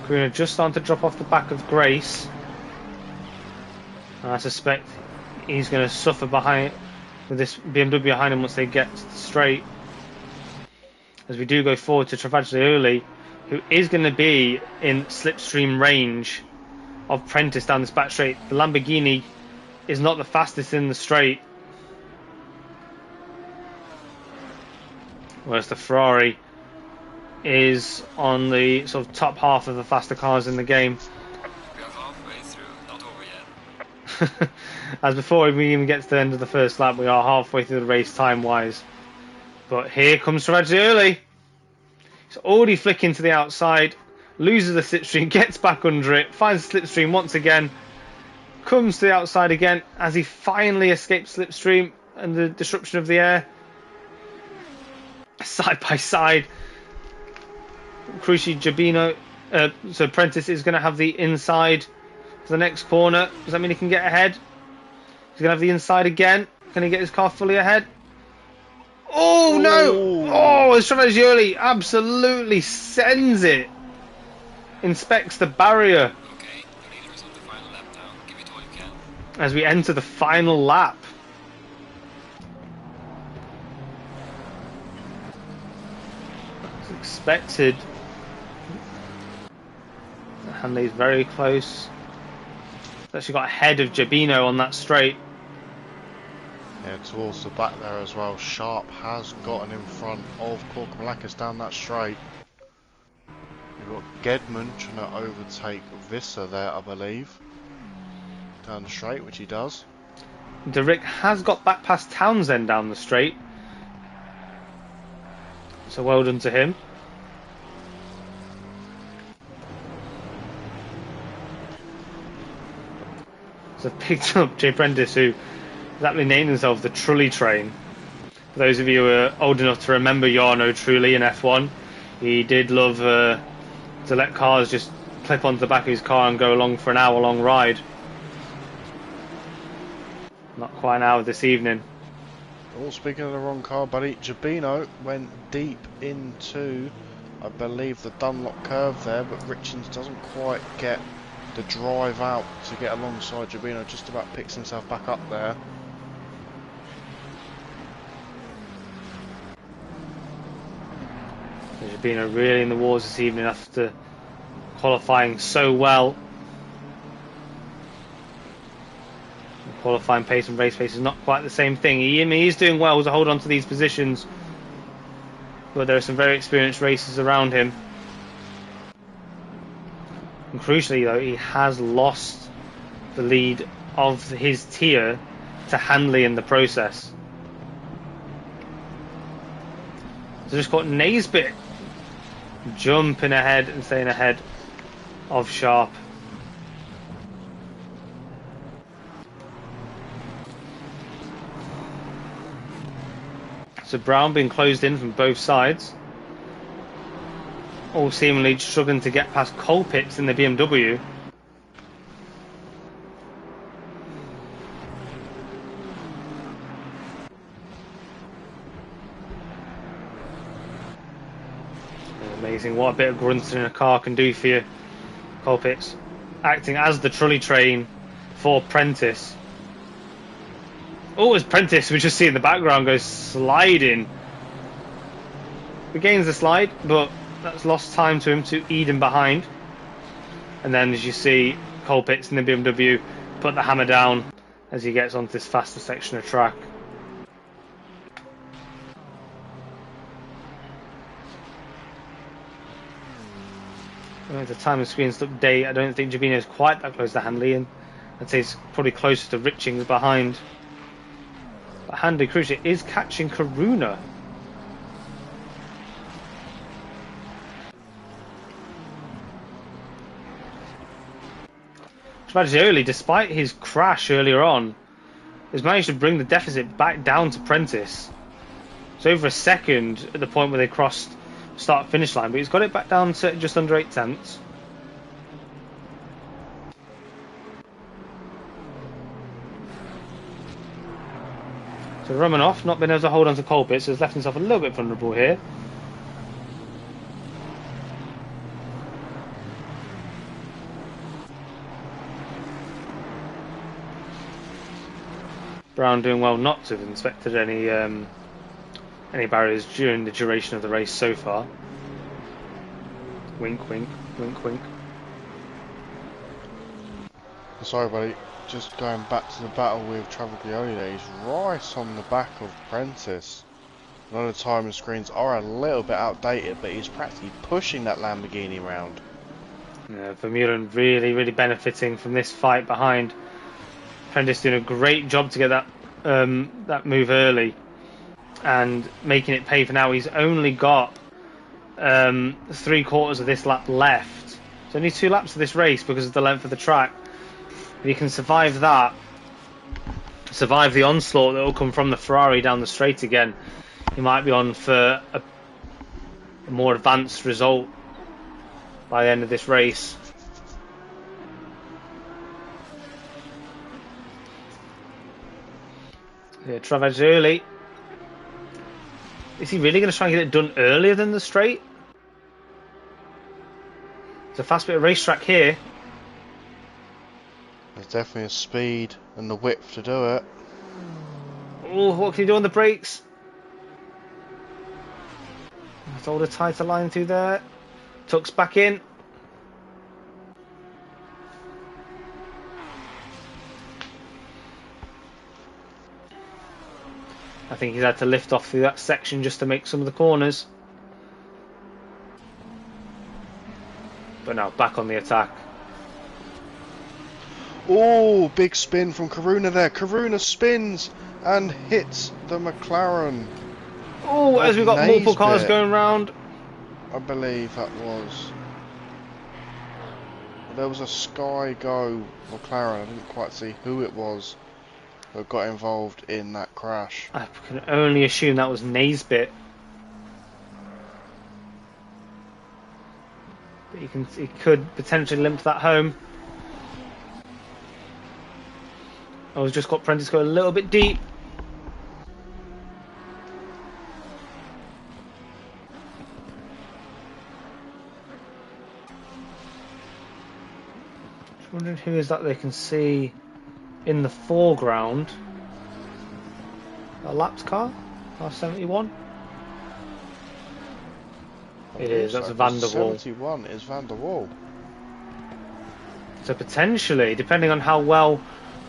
Karuna just starting to drop off the back of Grace. And I suspect he's going to suffer behind with this BMW behind him once they get straight. As we do go forward to Travaglioli, who is going to be in slipstream range of Prentice down this back straight. The Lamborghini is not the fastest in the straight, whereas the Ferrari is on the sort of top half of the faster cars in the game.
We are halfway through, not over yet.
As before we even get to the end of the first lap, we are halfway through the race time wise. But here comes Travaglioli. He's already flicking to the outside, loses the slipstream, gets back under it, finds the slipstream once again, comes to the outside again as he finally escapes slipstream and the disruption of the air. Side by side, Cruci Jabino, so Prentice is going to have the inside for the next corner. Does that mean he can get ahead? He's going to have the inside again. Can he get his car fully ahead? Oh no! Oh, as Travaglioli absolutely sends it. Inspects the barrier.
Okay, the leader is on the final lap now. Give it all you can.
As we enter the final lap. As expected. Handley's very close. He's actually got ahead of Jabino on that straight.
Yeah, towards the back there as well, Sharp has gotten in front of Korkmalakis down that straight. We've got Gedman trying to overtake Visser there, I believe. Down the straight, which he does.
Derrick has got back past Townsend down the straight. So well done to him. So picked up Jay Prentice, who exactly named himself the Trulli Train. For those of you who are old enough to remember Jarno Trulli in F1, he did love to let cars just clip onto the back of his car and go along for an hour-long ride. Not quite an hour this evening.
Oh, speaking of the wrong car, buddy, Jabino went deep into, I believe, the Dunlop curve there, but Richards doesn't quite get the drive out to get alongside Jabino. Just about picks himself back up there.
Jabino really in the wars this evening after qualifying so well. Qualifying pace and race pace is not quite the same thing. He's doing well to hold on to these positions, but there are some very experienced racers around him. And crucially though, he has lost the lead of his tier to Handley in the process. So just caught Naisbitt jumping ahead and staying ahead of Sharp. So Brown being closed in from both sides. All seemingly struggling to get past Colpitts in the BMW. Amazing what a bit of grunting in a car can do for you. Colpitts acting as the trolley train for Prentice. Oh, as Prentice, we just see in the background, goes sliding. Regains the slide, but that's lost time to him to Eden behind. And then, as you see, Colpitts in the BMW put the hammer down as he gets onto this faster section of track. The timing screens update. I don't think Jovino is quite that close to Handley, and I'd say he's probably closer to Richings behind. But Handley crucially is catching Karuna. Travaglioli, despite his crash earlier on, has managed to bring the deficit back down to Prentice. It's over a second at the point where they crossed start-finish line, but he's got it back down to just under 8 tenths. So Romanov not been able to hold on to Colpitts, so has left himself a little bit vulnerable here. Brown doing well not to have inspected any barriers during the duration of the race so far. Wink, wink, wink, wink.
Sorry, buddy. Just going back to the battle with Travaglioli there. He's right on the back of Prentice. I know the timing screens are a little bit outdated, but he's practically pushing that Lamborghini round.
Yeah, Vermeulen really benefiting from this fight behind. Prentice doing a great job to get that move early and making it pay for now. He's only got 3/4 of this lap left. It's only 2 laps of this race because of the length of the track. If he can survive that, survive the onslaught that will come from the Ferrari down the straight again, he might be on for a more advanced result by the end of this race. Yeah, Travaglioli. Is he really going to try and get it done earlier than the straight? It's a fast bit of racetrack here.
There's definitely a speed and the width to do it.
Oh, what can he do on the brakes? Let's hold a tighter line through there. Tucks back in. I think he's had to lift off through that section just to make some of the corners. But now back on the attack.
Oh, big spin from Karuna there. Karuna spins and hits the McLaren.
Oh, as we've got multiple cars going round.
I believe that was. There was a Sky Go McLaren. I didn't quite see who it was that got involved in that crash.
I can only assume that was Naisbitt. But he could potentially limp that home. Oh, he's just got Prentice go a little bit deep. Just wondering who is that they can see in the foreground. A lapped car? R71? It is, that's Van der Waal.
71 is Van der Waal.
So potentially, depending on how well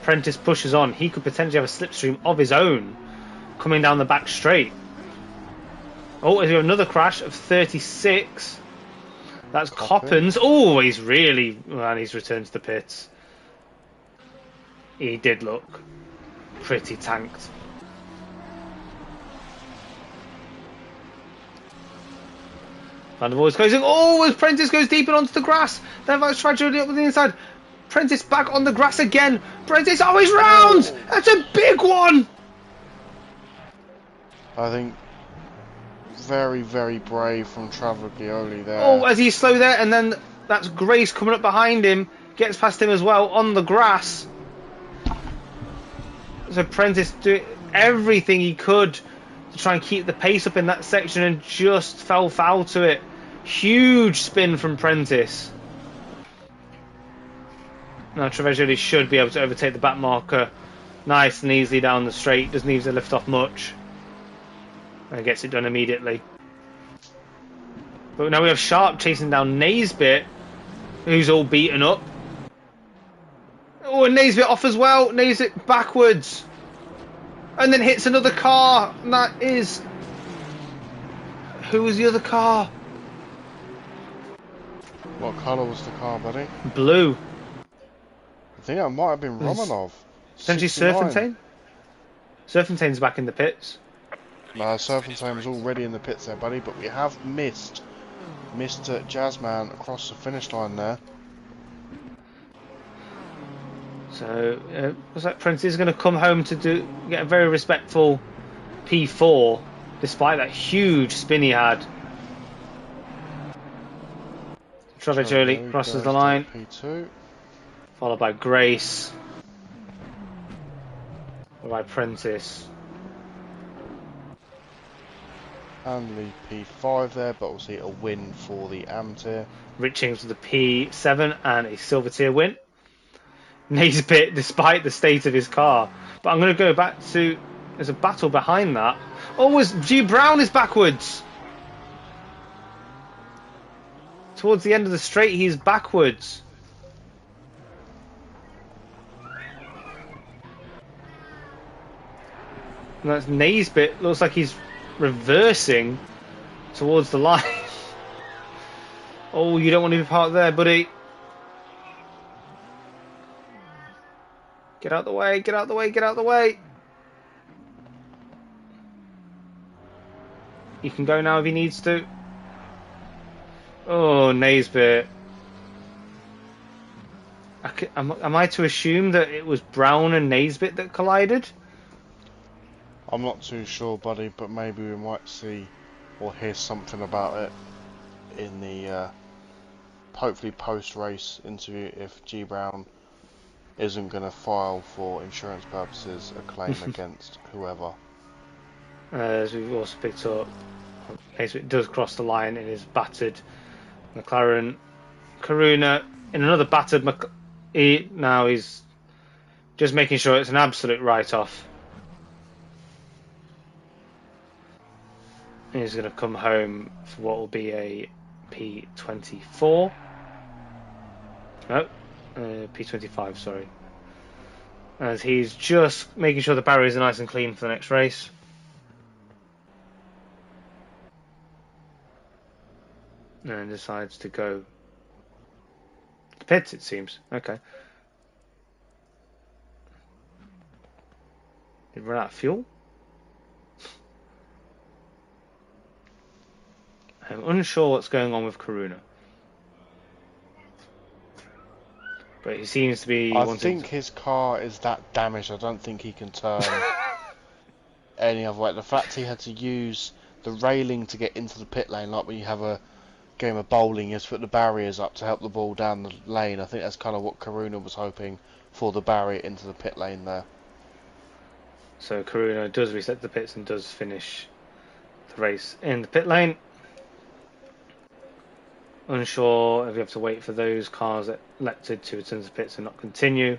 Prentice pushes on, he could potentially have a slipstream of his own coming down the back straight. Oh, is there another crash of 36? That's Coppens. Oh, he's really... Man, he's returned to the pits. He did look pretty tanked. Van der Waal is closing. Oh, as Prentice goes deep and onto the grass. Then Vax tried to up with the inside. Prentice back on the grass again. Prentice, oh, he's round! That's a big one!
I think very, very brave from Travaglioli there.
Oh, as he's slow there, and then that's Grace coming up behind him, gets past him as well on the grass. So Prentice doing everything he could to try and keep the pace up in that section and just fell foul to it. Huge spin from Prentice. Now Travaglioli should be able to overtake the back marker nice and easily down the straight. Doesn't need to lift off much. And gets it done immediately. But now we have Sharp chasing down Naisbit, who's all beaten up. Oh, and Naisbit off as well. Naisbit backwards. And then hits another car. And that is... Who was the other car?
What colour was the car, buddy?
Blue.
I think that might have been Romanov.
Potentially
69.
Serpentine? Serpentine's back in the pits.
No, Serpentine was already in the pits there, buddy, but we have missed Mr. Jazzman across the finish line there.
So, looks like Prince is going to come home to get a very respectful P4, despite that huge spin he had. Travaglioli crosses the line,
P2.
followed by Grace, followed by Prentice.
Handley P5 there, but obviously a win for the AM tier.
Reaching to the P7 and a silver tier win. Naisbit, despite the state of his car. But I'm going to go back to... There's a battle behind that. Oh, G. Brown is backwards. Towards the end of the straight, he's backwards. And that's Naisbit. Looks like he's reversing towards the line. Oh, you don't want to be parked there, buddy. Get out the way, get out the way, get out the way. He can go now if he needs to. Oh, Naisbit. Am I to assume that it was Brown and Naisbit that collided?
I'm not too sure, buddy, but maybe we might see or hear something about it in the hopefully post-race interview if G. Brown isn't going to file for insurance purposes a claim against whoever.
As we've also picked up, Naisbit does cross the line in his battered McLaren. Karuna in another battered now he's just making sure it's an absolute write-off. He's going to come home for what will be a P24. No, P25, sorry. As he's just making sure the barriers are nice and clean for the next race. And decides to go to the pits, it seems. Okay. Did he run out of fuel? I'm unsure what's going on with Karuna. But he seems to be
I think his car is that damaged, I don't think he can turn any other way. The fact he had to use the railing to get into the pit lane, like when you have a game of bowling, you have to put the barriers up to help the ball down the lane. I think that's kind of what Karuna was hoping for, the barrier into the pit lane there.
So Karuna does reset the pits and does finish the race in the pit lane. Unsure if you have to wait for those cars that elected to return to the pits and not continue.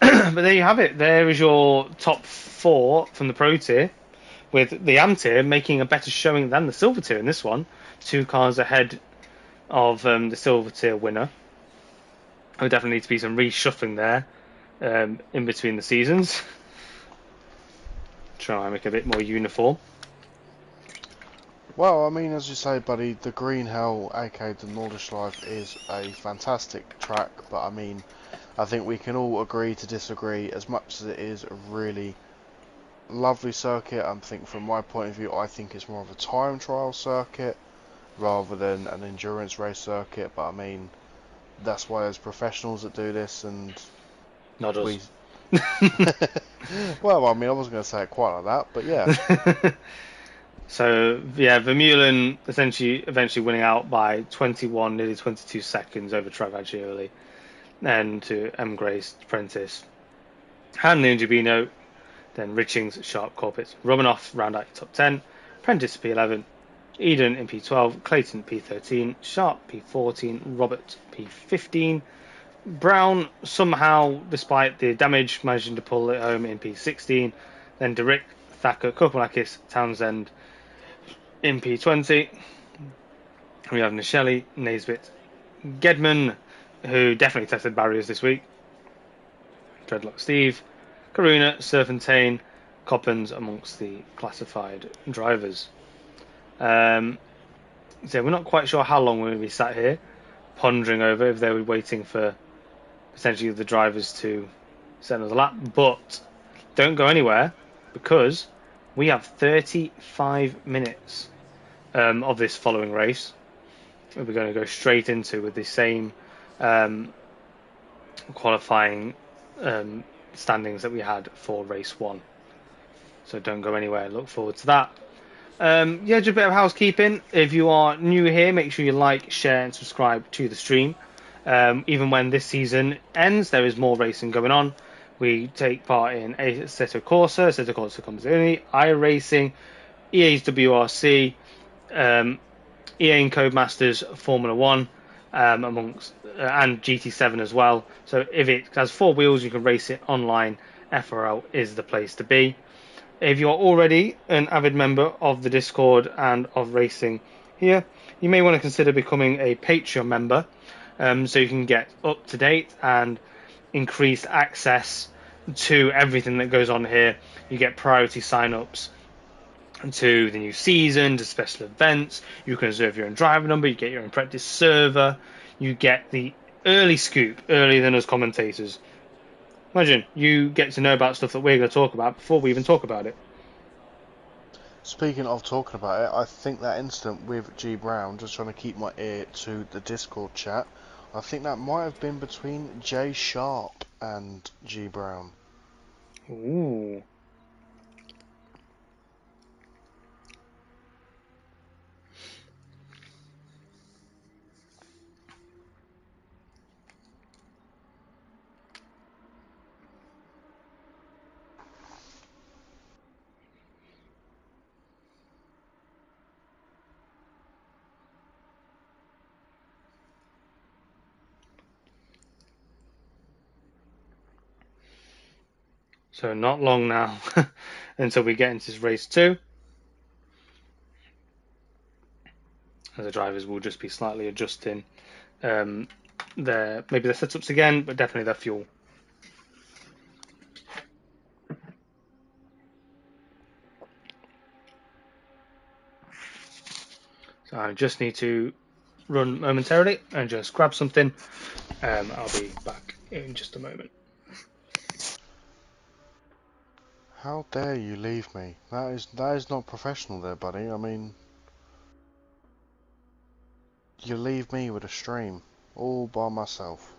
But there you have it. There is your top four from the Pro Tier, with the AM Tier making a better showing than the Silver Tier in this one. 2 cars ahead of the Silver Tier winner. There would definitely need to be some reshuffling there in between the seasons. Try and make it a bit more uniform.
Well, I mean, as you say, buddy, the Green Hell, aka the Nordschleife, is a fantastic track, but I mean, I think we can all agree to disagree. As much as it is a really lovely circuit, I think from my point of view, I think it's more of a time trial circuit rather than an endurance race circuit, but I mean, that's why there's professionals that do this, and
Not us.
Well, I mean, I wasn't going to say it quite like that, but yeah.
So yeah, Vermeulen eventually winning out by 21, nearly 22 seconds over Travaggioli, then to M. Grace, Prentice, Hanley and Gibino, then Richings, Sharp, Corpitz, Romanoff round out top 10, Prentice P11, Eden in P12, Clayton P13, Sharp P14, Robert P15, Brown somehow, despite the damage, managing to pull it home in P16, then Derrick, Thacker, Koponakis, Townsend in P20. We have Nishelli, Naisbitt, Gedman, who definitely tested barriers this week, Dreadlock Steve, Karuna, Serpentine, Coppens amongst the classified drivers. So we're not quite sure how long we're going to be sat here pondering over if they were waiting for potentially the drivers to set another lap, but don't go anywhere because we have 35 minutes of this following race. We're going to go straight into with the same qualifying standings that we had for race 1. So don't go anywhere. Look forward to that. Just a bit of housekeeping. If you are new here, make sure you like, share, and subscribe to the stream. Even when this season ends, there is more racing going on. We take part in Assetto Corsa Competizione, iRacing, EA's WRC, EA and Codemasters Formula One, amongst and GT7 as well. So if it has 4 wheels, you can race it online. FRL is the place to be. If you're already an avid member of the Discord and of racing here, you may want to consider becoming a Patreon member, so you can get up to date and increased access to everything that goes on here. You get priority sign-ups to the new season, to special events. You can reserve your own driver number. You get your own practice server. You get the early scoop, earlier than us commentators. Imagine you get to know about stuff that we're going to talk about before we even talk about it.
Speaking of talking about it, I think that incident with G Brown, just trying to keep my ear to the Discord chat, I think that might have been between J Sharp and G Brown.
Ooh. So not long now until we get into race 2. The drivers will just be slightly adjusting maybe their setups again, but definitely their fuel. So I just need to run momentarily and just grab something. I'll be back in just a moment.
How dare you leave me? That is not professional there, buddy. I mean, you leave me with a stream all by myself.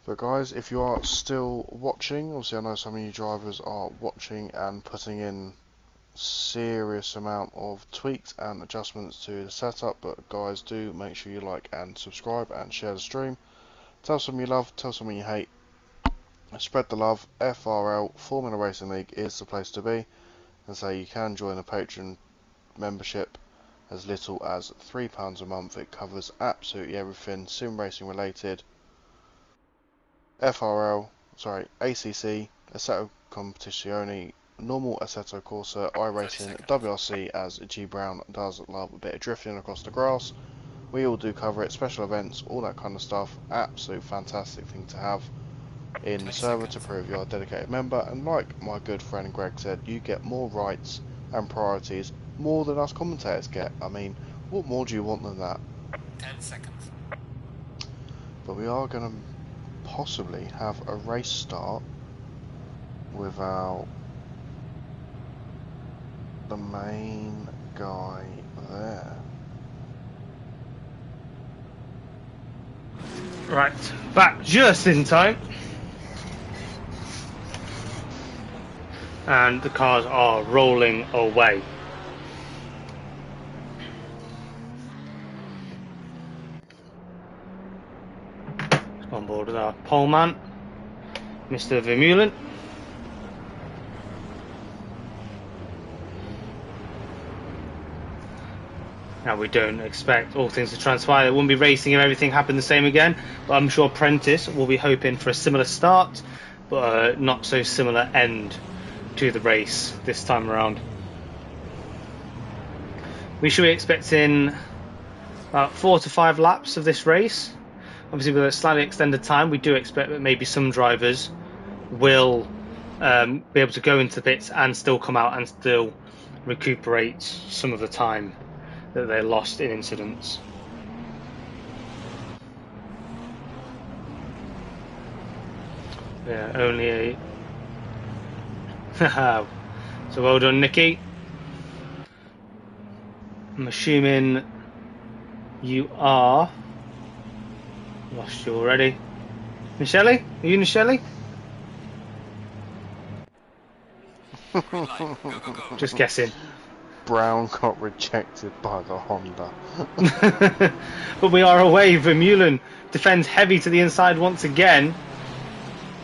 But guys, if you are still watching, obviously I know some of you drivers are watching and putting in serious amount of tweaks and adjustments to the setup, but guys, do make sure you like and subscribe and share the stream. Tell someone you love, tell someone you hate. Spread the love. FRL Formula Racing League is the place to be, and so you can join a Patreon membership as little as £3 a month. It covers absolutely everything sim racing related. ACC, Assetto Competizione, normal Assetto Corsa, iRacing, WRC, as G Brown does love a bit of drifting across the grass. We all do cover it, special events, all that kind of stuff. Absolute fantastic thing to have in the server to prove you're a dedicated member. And like my good friend Greg said, you get more rights and priorities, more than us commentators get. I mean, what more do you want than that?
10 seconds.
But we are going to possibly have a race start without the main guy there.
Right, back just in time. And the cars are rolling away. On board with our pole man, Mr. Vermeulen. Now, we don't expect all things to transpire. It wouldn't be racing if everything happened the same again, but I'm sure Prentice will be hoping for a similar start, but a not so similar end to the race this time around. We should be expecting about 4 to 5 laps of this race. Obviously, with a slightly extended time, we do expect that maybe some drivers will be able to go into the pits and still come out and still recuperate some of the time that they lost in incidents. Yeah, only a... So well done, Nicky. I'm assuming you are... Lost you already. Michele? Are you Michele?
Green light. Go, go, go.
Just guessing.
Brown got rejected by the Honda.
But we are away. Vermeulen defends heavy to the inside once again.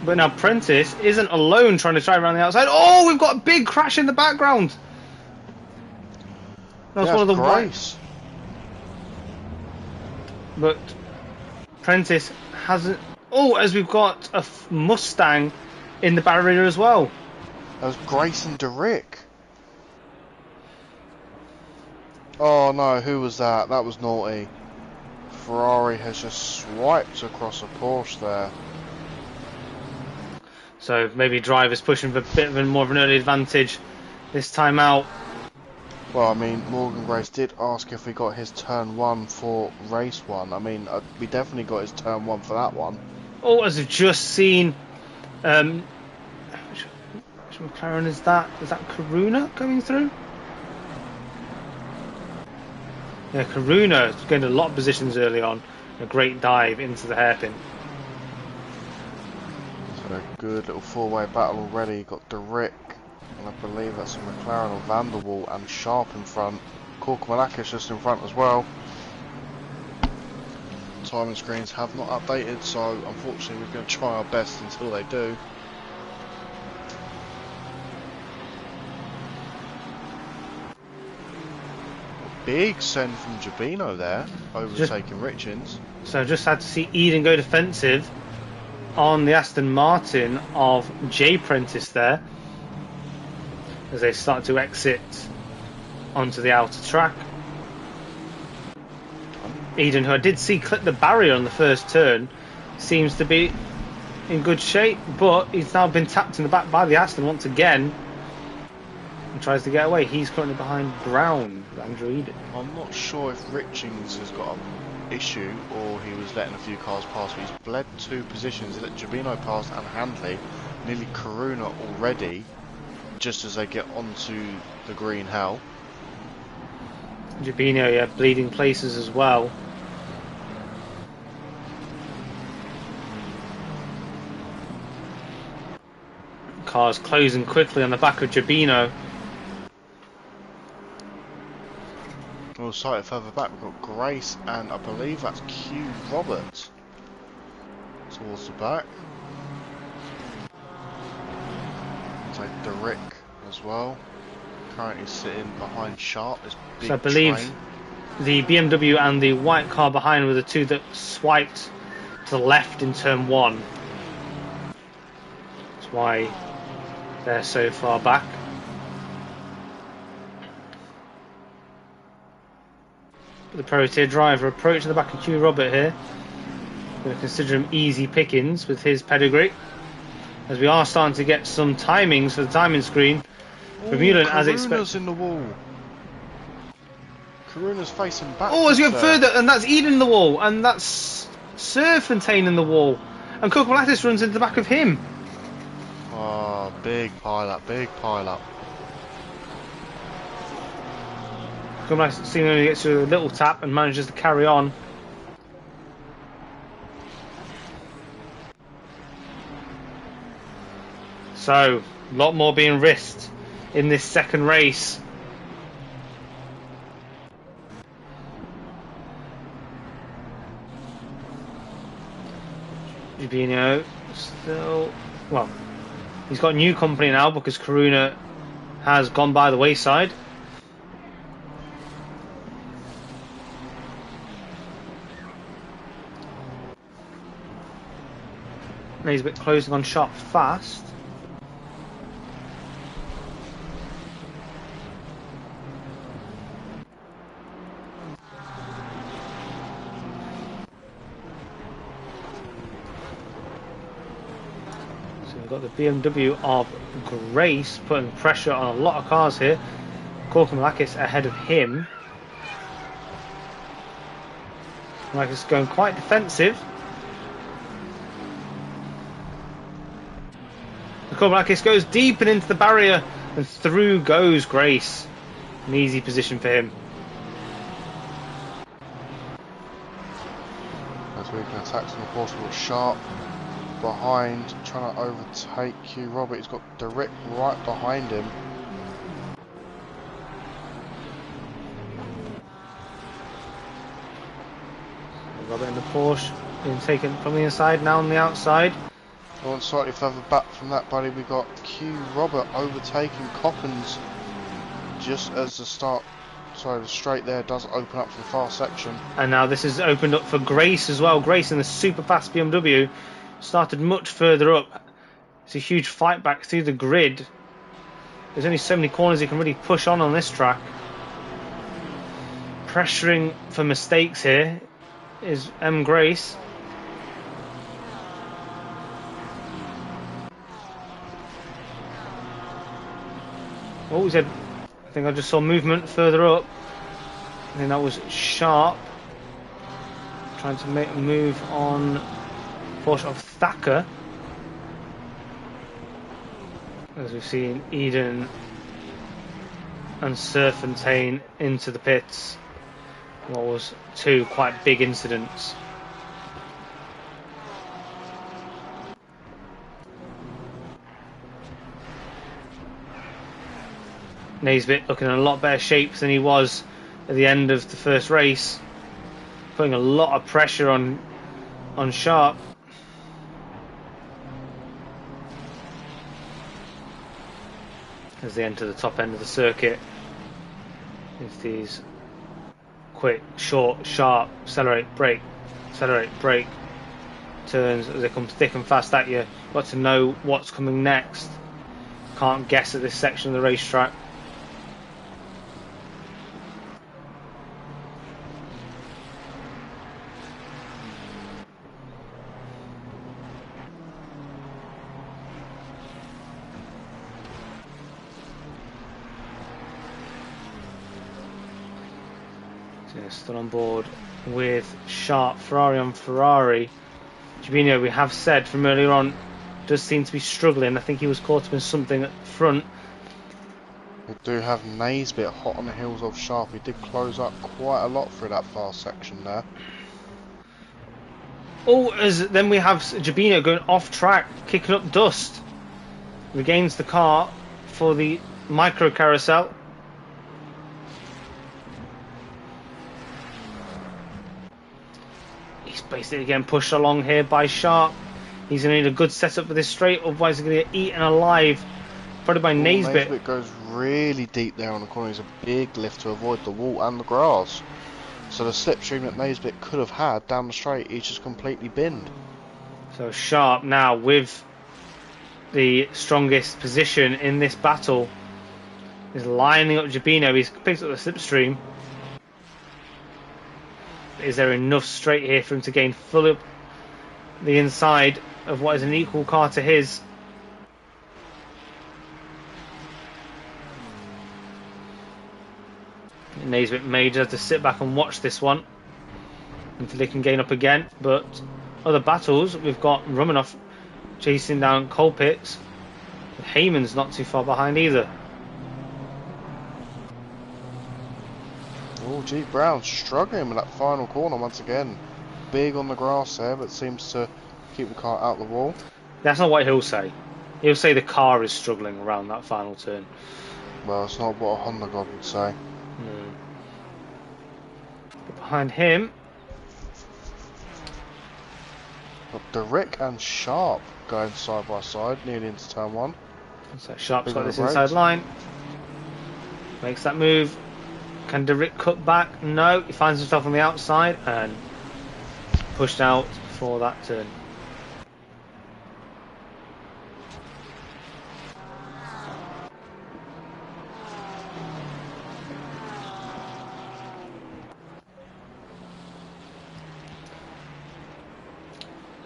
But now Prentice isn't alone trying to try around the outside. Oh, we've got a big crash in the background. That was one of the
Grace.
But Prentice hasn't... Oh, as we've got a Mustang in the barrier as well.
That was Grace and Derrick. Oh no, who was that? That was naughty. Ferrari has just swiped across a Porsche there.
So maybe drivers pushing for a bit of more of an early advantage this time out.
Well, I mean, Morgan Grace did ask if we got his turn 1 for race 1. I mean, we definitely got his turn 1 for that one.
Oh, as we've just seen, which McLaren is that? Is that Karuna coming through? Yeah, Karuna gained a lot of positions early on. A great dive into the hairpin.
So a good little four-way battle already. Got Derrick, and I believe that's a McLaren or Vanderwall, and Sharp in front. Korkmalakis just in front as well. Timing screens have not updated, so unfortunately we're going to try our best until they do. Big send from Giobbino there, overtaking Richins.
So just had to see Eden go defensive on the Aston Martin of J Prentice there, as they start to exit onto the outer track. Eden, who I did see clip the barrier on the first turn, seems to be in good shape, but he's now been tapped in the back by the Aston once again and tries to get away. He's currently behind Brown, Andrew Eden.
I'm not sure if Richings has got an issue or he was letting a few cars pass, but he's bled 2 positions. He let Giobbino pass and Handley, nearly Karuna already, just as they get onto the green hell.
Giobbino, yeah, bleeding places as well. Cars closing quickly on the back of Giobbino.
We'll sight it further back. We've got Grace and I believe that's Q Roberts towards the back. Take Derrick as well. Currently sitting behind Sharp. This big
So I believe
train.
the BMW and the white car behind were the two that swiped to the left in turn 1. That's why they're so far back. The Pro Tier driver approaching the back of Q Robert here. Going to consider him easy pickings with his pedigree, as we are starting to get some timings for the timing screen. Vermeulen, as expected.
in the wall. Karuna's facing back.
Oh, as you go further, and that's Eden in the wall, and that's Serfontaine in the wall, and Korkmalakis runs into the back of him.
Oh, big pile up, big pile up.
Korkmalakis seemingly gets a little tap and manages to carry on. So, a lot more being risked in this second race. Gibino still, well, he's got new company now because Karuna has gone by the wayside. And he's a bit closing on Sharp fast. We've got the BMW of Grace putting pressure on a lot of cars here. Korkumalakis ahead of him. Malakis going quite defensive. Korkumalakis goes deep and into the barrier, and through goes Grace. An easy position for him.
As we can attack some course, we've got Sharp behind, trying to overtake Q Robert. He's got Direct right behind him.
Robert in the Porsche being taken from the inside, now on the outside.
Going slightly further back from that, buddy, we got Q Robert overtaking Coppins just as the straight there does open up for the far section.
And now this has opened up for Grace as well. Grace in the super fast BMW started much further up. It's a huge fight back through the grid. There's only so many corners he can really push on this track. Pressuring for mistakes here is M. Grace. Oh, he said, I think I just saw movement further up. I think that was Sharp trying to make a move on Porsche of Thacker. As we've seen Eden and Serfontaine into the pits. What was two quite big incidents. Naisbitt looking in a lot better shape than he was at the end of the first race, putting a lot of pressure on Sharp. As they enter the top end of the circuit, it's these quick, short, sharp, accelerate, brake turns as they come thick and fast at you. Got to know what's coming next. Can't guess at this section of the racetrack. Still on board with Sharp, Ferrari on Ferrari. Gibino, we have said from earlier on, does seem to be struggling. I think he was caught up in something at the front.
We do have Naisbitt hot on the heels of Sharp. He did close up quite a lot through that fast section there.
Oh, then we have Gibino going off track, kicking up dust. Regains the car for the micro carousel. Basically getting pushed along here by Sharp. He's going to need a good setup for this straight, otherwise he's going to get eaten alive. Probably by Naisbitt.
Naisbitt goes really deep there on the corner. It's a big lift to avoid the wall and the grass. So the slipstream that Naisbitt could have had down the straight, he's just completely binned. So
Sharp now with the strongest position in this battle is lining up Gibino. He's picked up the slipstream. Is there enough straight here for him to gain full up the inside of what is an equal car to his? Naisbitt may just have to sit back and watch this one until he can gain up again. But other battles, we've got Romanoff chasing down Colpitts. Heyman's not too far behind either.
Oh, G Brown struggling with that final corner once again. Big on the grass there, but seems to keep the car out the wall.
That's not what he'll say. He'll say the car is struggling around that final turn.
Well, it's not what a Honda god would say.
No. But behind him,
But Derrick and Sharp going side by side, nearly into turn 1.
so Sharp's got
Big
this
on the
inside
brakes.
line. Makes that move. Can Derrick cut back? No, he finds himself on the outside and pushed out for that turn.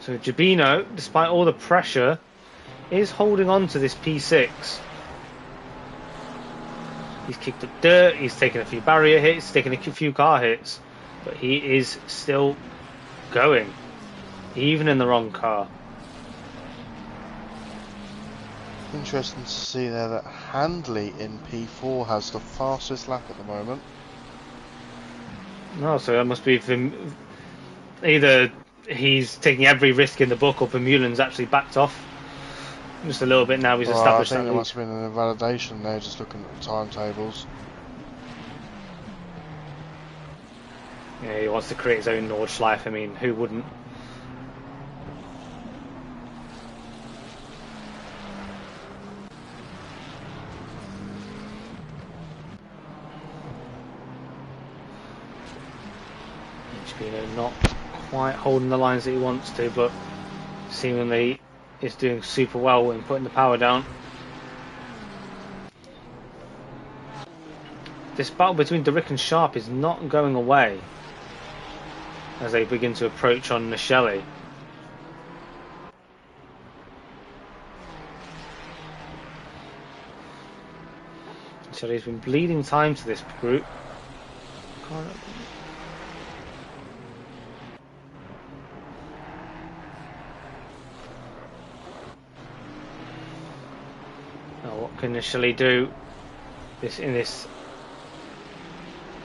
So Gibino, despite all the pressure, is holding on to this P6. He's kicked up dirt, he's taken a few barrier hits, he's taken a few car hits, but he is still going, even in the wrong car.
Interesting to see there that Handley in P4 has the fastest lap at the moment.
No, so that must be either he's taking every risk in the book or Vermeulen's actually backed off just a little bit now. He's
Well, I
established
think
that
there
lead.
must have been an invalidation there, just looking at the timetables.
Yeah, he wants to create his own Nordschleife. I mean, who wouldn't? Gibino not quite holding the lines that he wants to, but seemingly is doing super well in putting the power down. This battle between Derrick and Sharp is not going away as they begin to approach on Nisheli. Nisheli's been bleeding time to this group. Now what can Nisheli do in this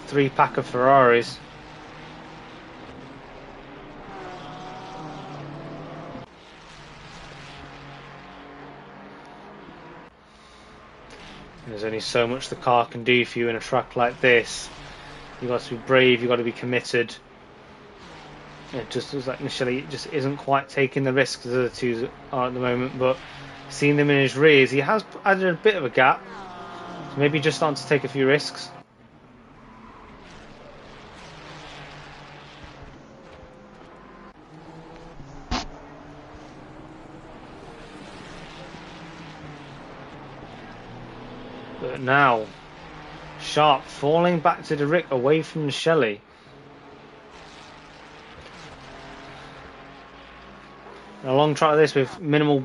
3-pack of Ferraris? There's only so much the car can do for you in a track like this. You've got to be brave, you've got to be committed. It just looks like Nisheli just isn't quite taking the risks as the other two are at the moment, but seeing them in his rears, he has added a bit of a gap. So maybe just starting to take a few risks. But now, Sharp falling back to Derrick away from Nisheli. In a long track like this with minimal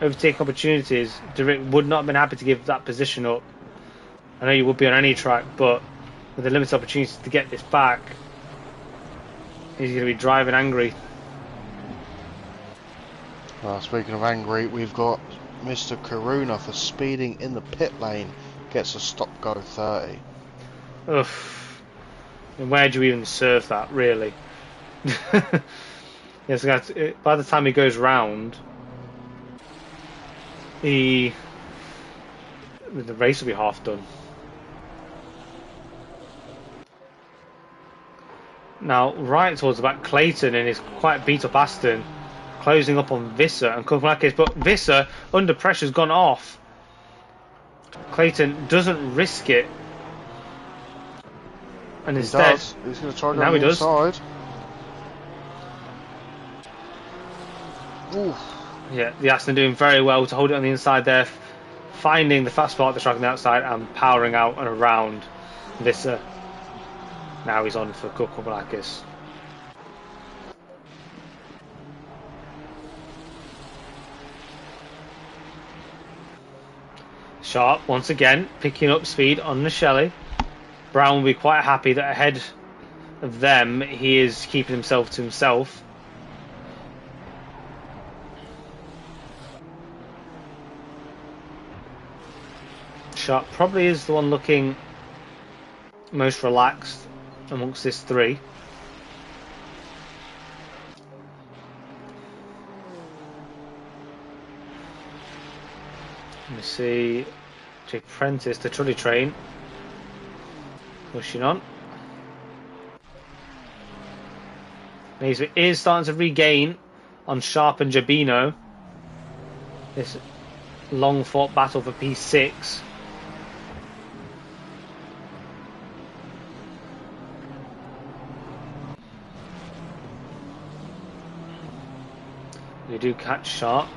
overtake opportunities, Derrick would not have been happy to give that position up. I know you would be on any track, but with the limited opportunities to get this back, he's going to be driving angry.
Well, speaking of angry, we've got Mr. Karuna for speeding in the pit lane. Gets a stop-go 30.
Ugh. And where do you even serve that, really? Yes, by the time he goes round, the race will be half done. Now, right towards the back, Clayton in his quite beat up Aston, closing up on Visser and Kovalakis, but Visser, under pressure, has gone off. Clayton doesn't risk it. And instead,
he's going to try to go
now
on
he
the
does.
inside. Oof.
Yeah, the Aston doing very well to hold it on the inside there, finding the fast spot at the track on the outside and powering out and around Visser. Now he's on for Kovalakis. Sharp once again picking up speed on Nisheli. Brown will be quite happy that ahead of them he is keeping himself to himself. Sharp probably is the one looking most relaxed amongst this three. Let me see. Jake Prentice, the trolley train. Pushing on. Naismith is starting to regain on Sharp and Jabino. This long fought battle for P6. They do catch Sharp.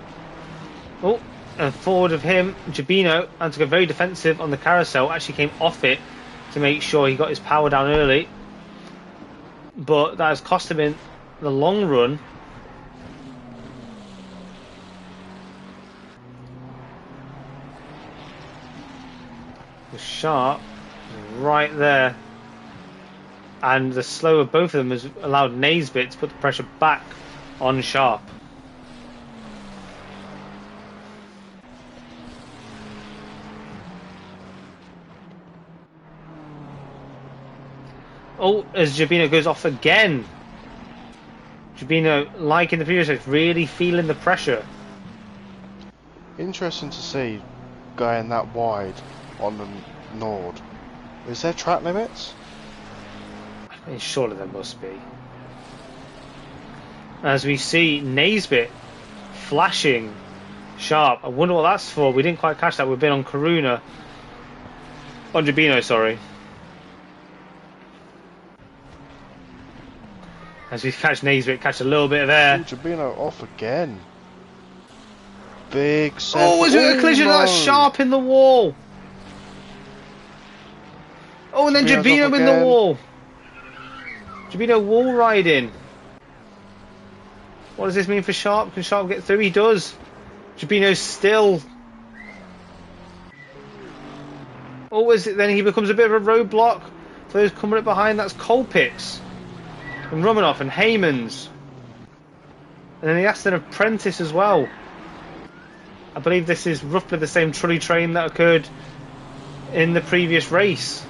Oh, and forward of him, Jabino, and to go very defensive on the carousel, actually came off it to make sure he got his power down early. But that has cost him in the long run. The Sharp right there. And the slow of both of them has allowed Naisbit to put the pressure back on Sharp. Oh, as Jabino goes off again. Jabino, like in the previous race, really feeling the pressure.
Interesting to see going that wide on the Nord. Is there track limits?
I mean, surely there must be. As we see Naisbit flashing Sharp. I wonder what that's for. We didn't quite catch that. We've been on Karuna. On Jabino, sorry. As we catch Naisbit, catch a little bit of air.
Ooh, Jabino off again. Big set.
Oh, was it a collision?
No.
That's Sharp in the wall. Oh, and then
Jabino's
Jabino
off
in the
again.
wall. Jabino wall riding. What does this mean for Sharp? Can Sharp get through? He does. Jabino's still. Oh, is it then he becomes a bit of a roadblock for those coming up behind? That's Colpitts and Romanoff and Heymans. And then the Aston Apprentice as well. I believe this is roughly the same trolley train that occurred in the previous race.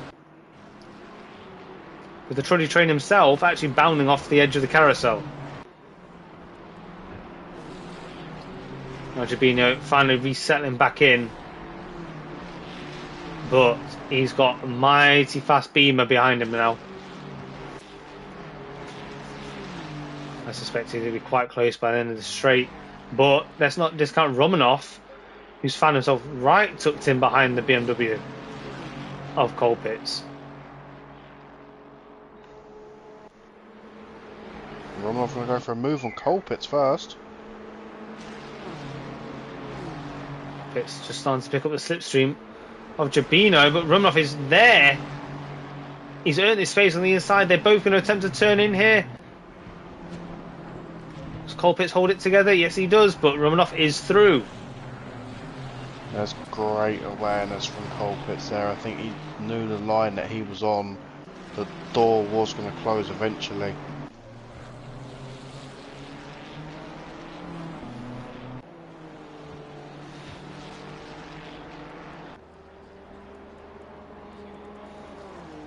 With the trolley train himself actually bounding off the edge of the carousel. Now Jabino finally resettling back in. But he's got a mighty fast Beamer behind him now. I suspect he's going to be quite close by the end of the straight. But let's not discount Romanoff, who's found himself right tucked in behind the BMW of Colpitts.
Romanoff going to go for a move on Colpitts first.
Colpitts just starting to pick up the slipstream of Jabino, but Romanoff is there. He's earned his space on the inside. They're both going to attempt to turn in here. Does Colpitts hold it together? Yes, he does, but Romanoff is through.
There's great awareness from Colpitts there. I think he knew the line that he was on. The door was going to close eventually.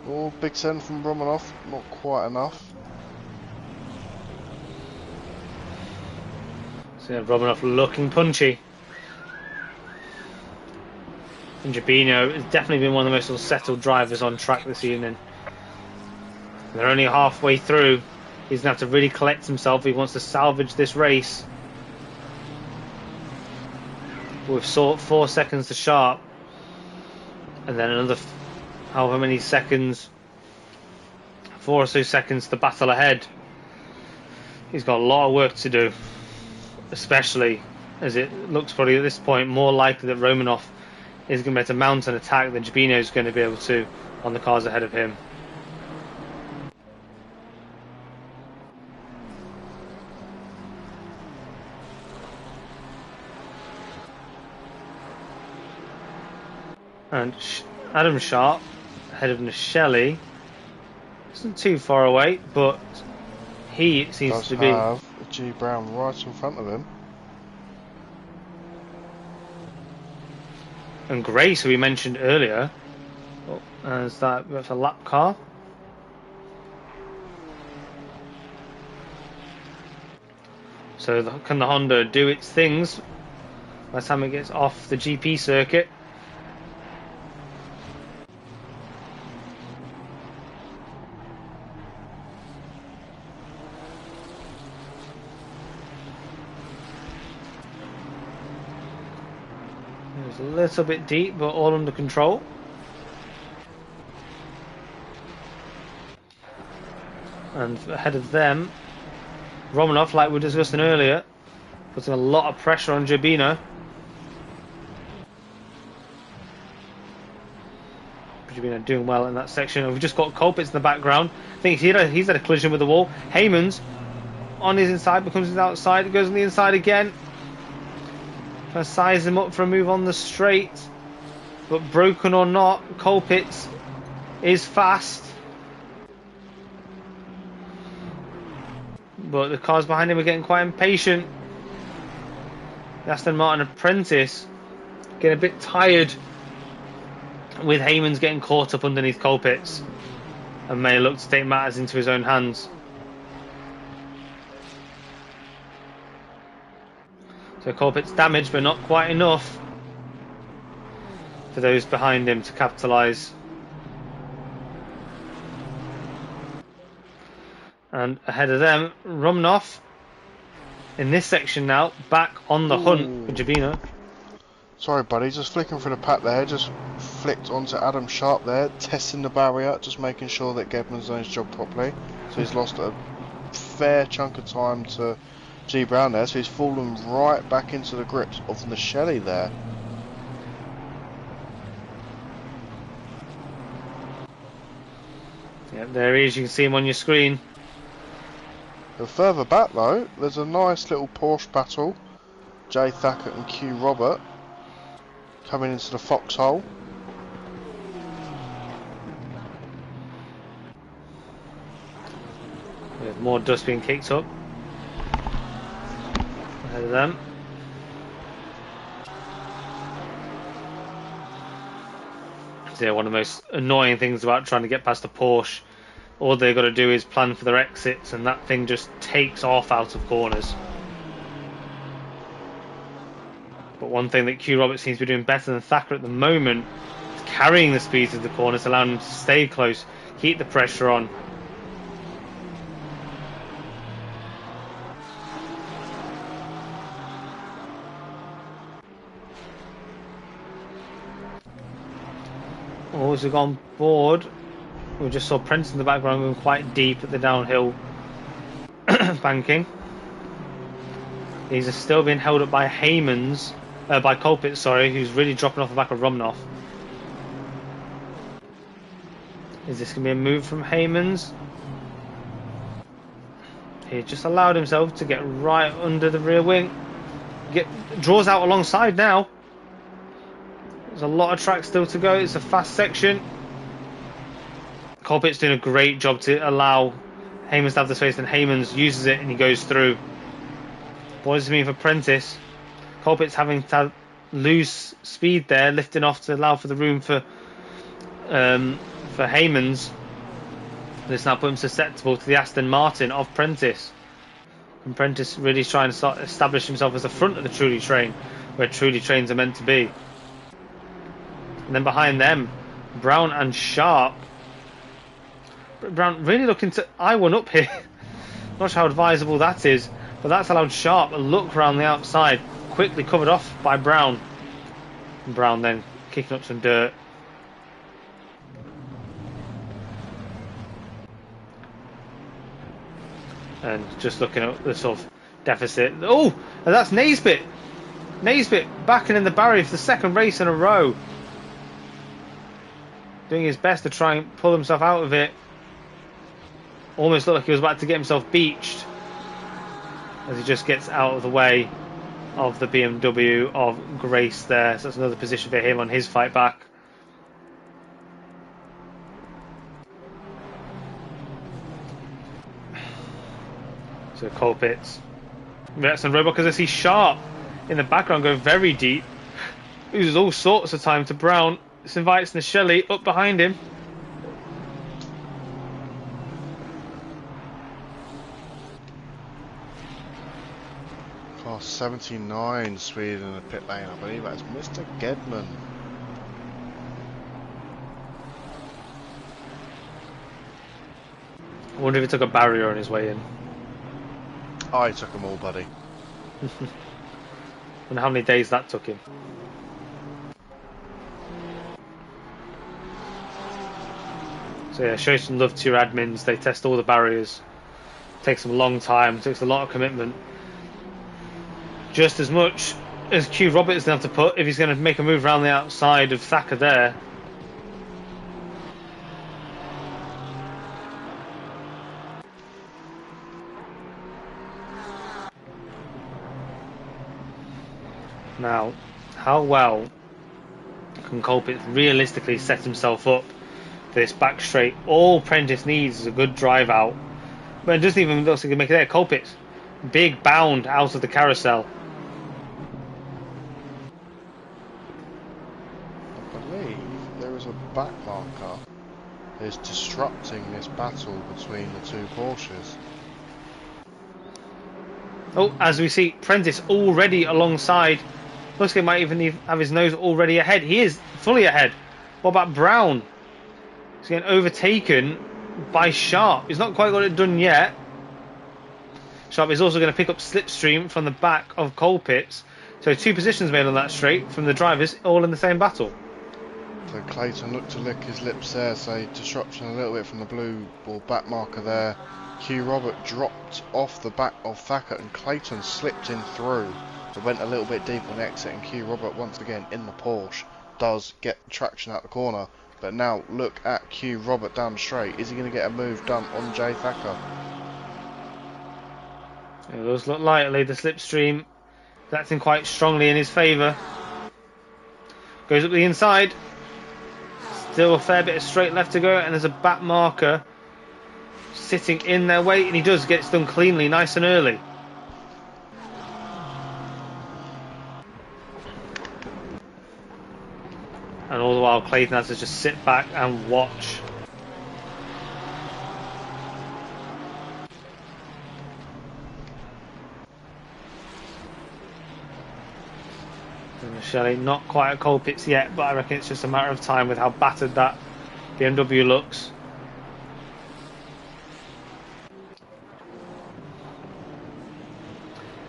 Oh, big send from Romanoff. Not quite enough.
So yeah, Romanoff looking punchy. And Jabino has definitely been one of the most unsettled drivers on track this evening. They're only halfway through. He's going to have to really collect himself if he wants to salvage this race. We've sought 4 seconds to Sharp. And then another however many seconds, 4 or so seconds to battle ahead. He's got a lot of work to do. Especially as it looks probably at this point more likely that Romanoff is going to be able to mount an attack than Jabino is going to be able to on the cars ahead of him. And Adam Sharp ahead of Nishelli isn't too far away, but he seems to be
have G Brown right in front of him.
and Grace, who we mentioned earlier, as that's a lap car. So can the Honda do its things by the time it gets off the GP circuit. It was a little bit deep, but all under control. And ahead of them, Romanov, like we were discussing earlier, putting a lot of pressure on Jabino. Jabino doing well in that section. And we've just got Colpitts in the background. I think he's had a collision with the wall. Heyman's on his inside, becomes his outside, it goes on the inside again. Trying to size him up for a move on the straight. But broken or not, Colpitts is fast. But the cars behind him are getting quite impatient. The Aston Martin apprentice getting a bit tired with Heyman's getting caught up underneath Colpitts and may look to take matters into his own hands. So Colpitts damaged, but not quite enough for those behind him to capitalise. And ahead of them, Romanov in this section now, back on the hunt with Jabino.
Sorry, buddy, just flicking through the pack there, just flicked onto Adam Sharp there, testing the barrier, just making sure that Gedman's done his job properly. So he's lost a fair chunk of time to G Brown there, so he's fallen right back into the grips of Nordschleife there.
Yep, there he is, you can see him on your screen.
And further back though, there's a nice little Porsche battle. Jay Thackett and Q Robert coming into the foxhole.
We have more dust being kicked up ahead of them. So yeah, one of the most annoying things about trying to get past a Porsche, all they've got to do is plan for their exits and that thing just takes off out of corners. But one thing that Q Roberts seems to be doing better than Thacker at the moment is carrying the speed of the corners, allowing them to stay close, keep the pressure on. As we go on board, we just saw Prince in the background going quite deep at the downhill banking. These are still being held up by by Colpitts, sorry, who's really dropping off the back of Romanov. Is this going to be a move from Heyman's? He just allowed himself to get right under the rear wing. Draws out alongside now. There's a lot of track still to go. It's a fast section. Colpitts doing a great job to allow Heyman's to have the space, and Heyman's uses it and he goes through. What does it mean for Prentice? Colpitts having to lose speed there, lifting off to allow for the room for Heyman's. And it's now put him susceptible to the Aston Martin of Prentice. And Prentice really trying to start establish himself as the front of the Truly train, where Truly trains are meant to be. And then behind them, Brown and Sharp. Brown really looking to eye one up here. Not sure how advisable that is, but that's allowed Sharp a look around the outside, quickly covered off by Brown. And Brown then kicking up some dirt. And just looking at the sort of deficit. Oh, and that's Naisbitt. Naisbitt backing in the barrier for the second race in a row. Doing his best to try and pull himself out of it. Almost looked like he was about to get himself beached as he just gets out of the way of the BMW of Grace there. So that's another position for him on his fight back. So Colpitts reacts on Roebuck as I see Sharp in the background go very deep. Loses all sorts of time to Brown. This invites Nordschleife up behind him.
Car 79 Sweden in the pit lane. I believe that's Mr. Gedman.
I wonder if he took a barrier on his way in.
I took them all, buddy.
And how many days that took him. So yeah, show some love to your admins. They test all the barriers. Takes them a long time. Takes a lot of commitment. Just as much as Q Roberts going to have to put if he's going to make a move around the outside of Thacker there. Now, how well can Colpitts realistically set himself up for this back straight? All Prentice needs is a good drive out. But it doesn't even look like he can make it there. Colpitts, big bound out of the carousel.
I believe there is a back marker that is disrupting this battle between the two Porsches.
Oh, as we see, Prentice already alongside. Looks like he might even have his nose already ahead. He is fully ahead. What about Brown? He's getting overtaken by Sharp. He's not quite got it done yet. Sharp is also going to pick up Slipstream from the back of Colpitts. So 2 positions made on that straight from the drivers, all in the same battle.
So Clayton looked to lick his lips there, so disruption a little bit from the blue ball back marker there. Q Robert dropped off the back of Thacker and Clayton slipped in through. So went a little bit deep on the exit, and Q Robert once again in the Porsche does get traction out the corner. But now look at Q Robert down straight. Is he going to get a move done on Jay Thacker?
It does look likely. The Slipstream is acting quite strongly in his favour. Goes up the inside. Still a fair bit of straight left to go, and there's a back marker sitting in their way, and he does get it done cleanly, nice and early. And all the while Clayton has to just sit back and watch. And Shelley not quite at Colpitts yet, but I reckon it's just a matter of time with how battered that BMW looks.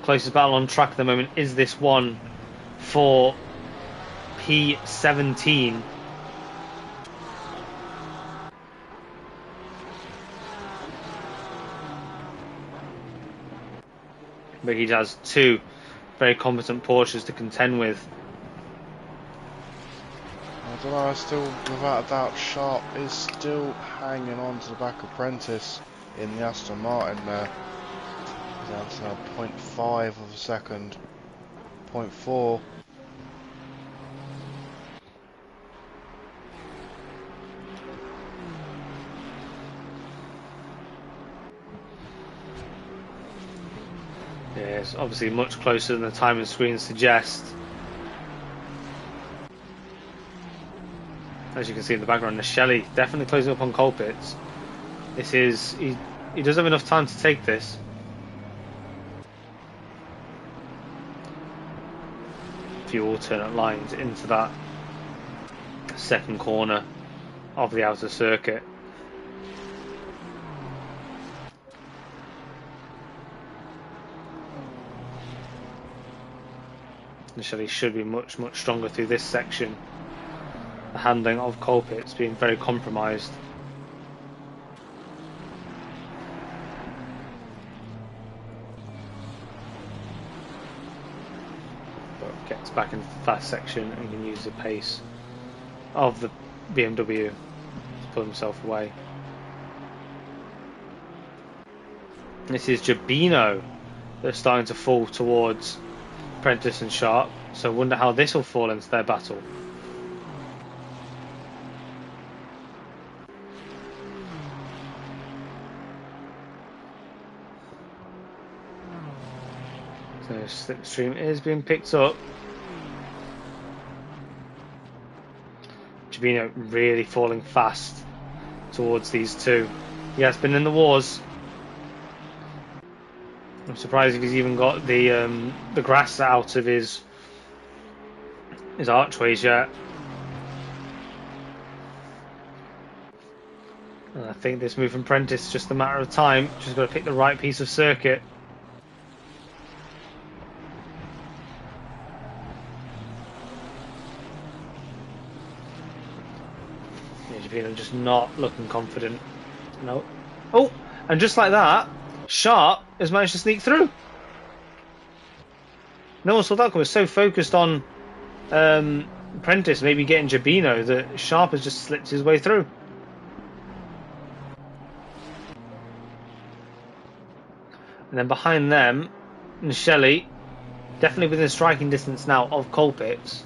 Closest battle on track at the moment is this one for P17. But he has 2 very competent Porsches to contend with.
I don't know, still without a doubt Sharp is still hanging on to the back of Prentice in the Aston Martin there. Down to 0.5 of a second, 0.4.
Yeah, it's obviously much closer than the timing screens suggest. As you can see in the background, Shelley definitely closing up on Colpitts. This is he does have enough time to take this. A few alternate lines into that second corner of the outer circuit. Shelley should be much stronger through this section. The handling of Colpitts being very compromised. But gets back into the fast section and can use the pace of the BMW to pull himself away. This is Jabino that's starting to fall towards Prentice and Sharp, so I wonder how this will fall into their battle. So Slipstream is being picked up. Jabino really falling fast towards these 2. He has been in the wars. I'm surprised if he's even got the grass out of his archways yet. And I think this move from Prentice is just a matter of time. Just got to pick the right piece of circuit. I'm just not looking confident. No. Oh, and just like that, Sharp has managed to sneak through. No one saw that coming. Was so focused on Prentice maybe getting Jabino that Sharp has just slipped his way through. And then behind them, Shelley, definitely within striking distance now of Colpitts.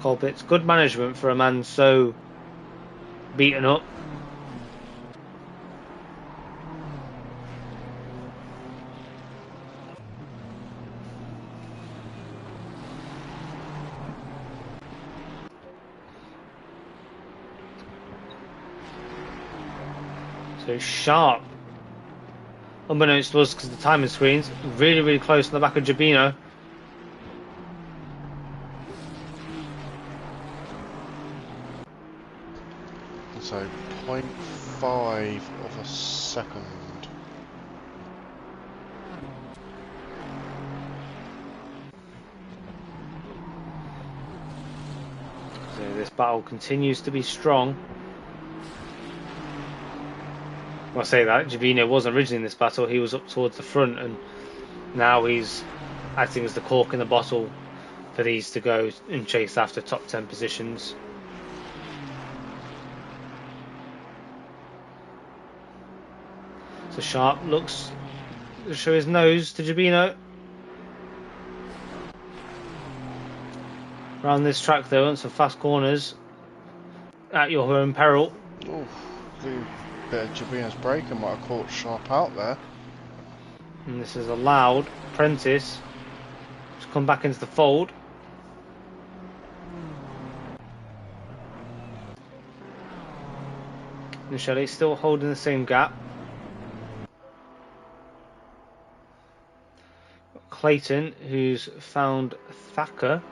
Colpitts, good management for a man so beaten up. So Sharp, unbeknownst to us because the timing screen's really, really close on the back of Jabino.
So 0.5 of a second.
So this battle continues to be strong. Well, I say that Jabino wasn't originally in this battle. He was up towards the front, and now he's acting as the cork in the bottle for these to go and chase after top 10 positions. So Sharp looks to show his nose to Jabino. Around this track though, on some fast corners, at your own peril.
Oh, the bit of Jabino's breaker might have caught Sharp out there.
And this has allowed Prentice to come back into the fold. And Shelley's still holding the same gap. Clayton, who's found Thacker.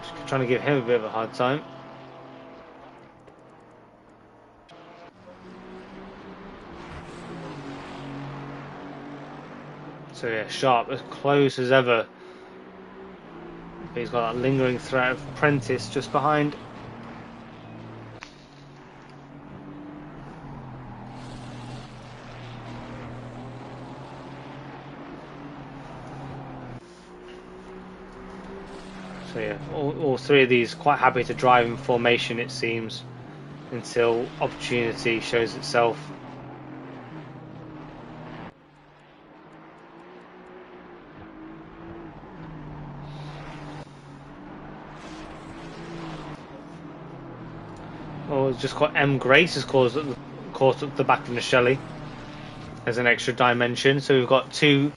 Just trying to give him a bit of a hard time. So yeah, Sharp as close as ever. But he's got that lingering threat of Prentice just behind. So yeah, all three of these quite happy to drive in formation, it seems, until opportunity shows itself. Oh, it's just got M. Grace has caught up the back of Shelley as an extra dimension. So we've got two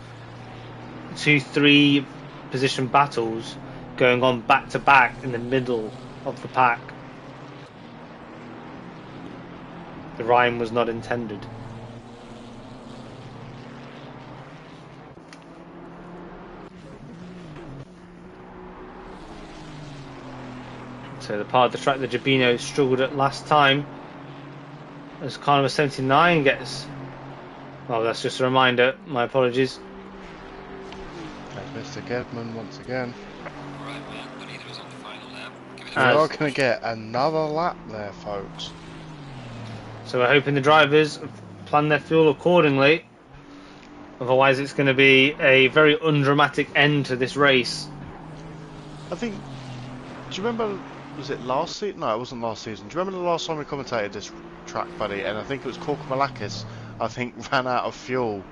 3 position battles going on back to back in the middle of the pack. The rhyme was not intended. So the part of the track that Jabino struggled at last time, as Carnival 79 gets. Well, that's just a reminder. My apologies.
There's Mr. Gedman once again.
Alright, man, the leader is on the final lap. Give it
We
a
are going to get another lap there, folks.
So we're hoping the drivers plan their fuel accordingly. Otherwise, it's going to be a very undramatic end to this race.
I think. Do you remember? Was it last season? No, it wasn't last season. Do you remember the last time we commentated this track, buddy? And I think it was Korkamalakis. I think ran out of fuel.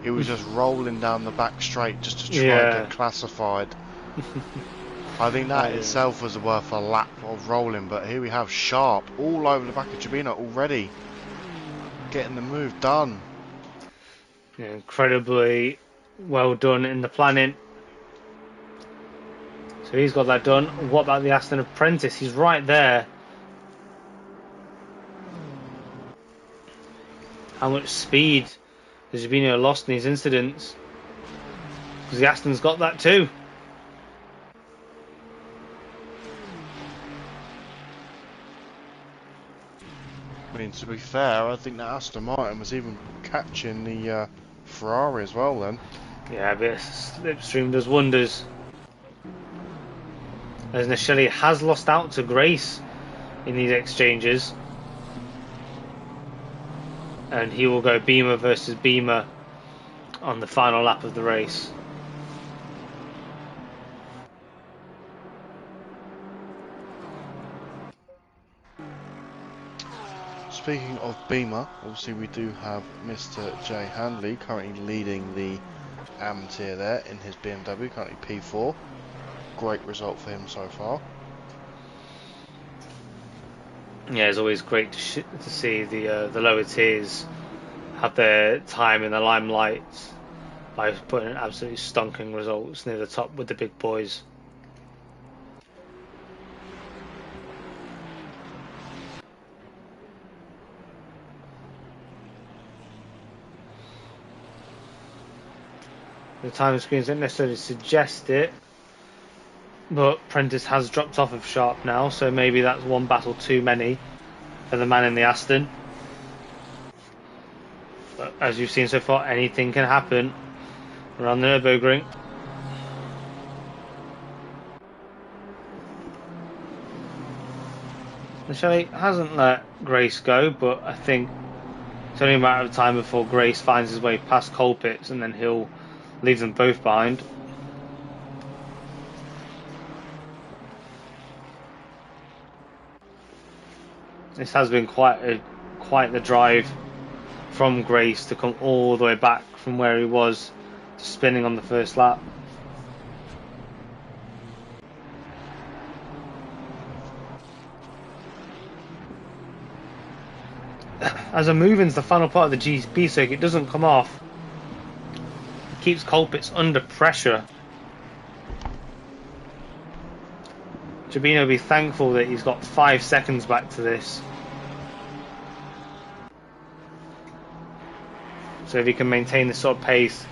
He was just rolling down the back straight just to try and get classified. I think that itself was worth a lap of rolling. But here we have Sharp all over the back of Jabino already, getting the move done.
Yeah, incredibly well done in the planning. So he's got that done. What about the Aston Apprentice? He's right there how much speed has Giovinazzo lost in these incidents. Because the Aston's got that too.
I mean, to be fair, I think that Aston Martin was even catching the Ferrari as well then.
Yeah, a bit of slipstream does wonders. As Nisheli has lost out to Grace in these exchanges. And he will go Beamer versus Beamer on the final lap of the race.
Speaking of Beamer, obviously we do have Mr. Jay Handley currently leading the AM tier there in his BMW, currently P4. Great result for him so far.
Yeah, it's always great to see the lower tiers have their time in the limelight by putting in absolutely stonking results near the top with the big boys. The time screens don't necessarily suggest it, but Prentice has dropped off of Sharp now, so maybe that's one battle too many for the man in the Aston. But as you've seen so far, anything can happen around the Nürburgring. Nisheli hasn't let Grace go, but I think it's only a matter of time before Grace finds his way past Colpitts and then he'll leave them both behind. This has been quite the drive from Grace to come all the way back from where he was to spinning on the first lap. As a move into the final part of the GP circuit doesn't come off, it keeps Colpitts under pressure. Giovinazzo will be thankful that he's got 5 seconds back to this. So if he can maintain this sort of pace,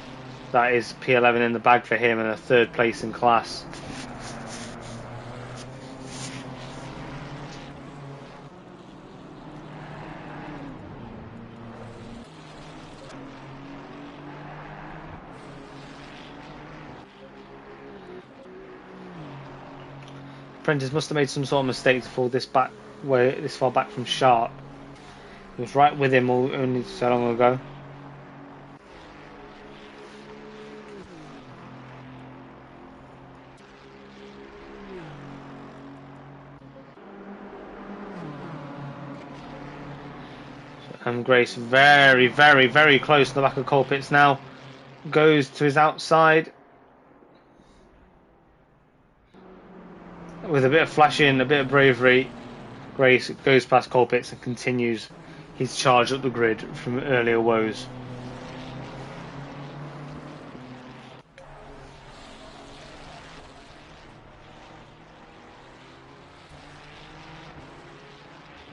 that is P11 in the bag for him and a 3rd place in class. Prentice must have made some sort of mistake to fall this far back from Sharp. He was right with him only so long ago. And Grace very, very, very close to the back of Colpitts now. Goes to his outside. With a bit of flashing, a bit of bravery, Grace goes past Colpitts and continues his charge up the grid from earlier woes.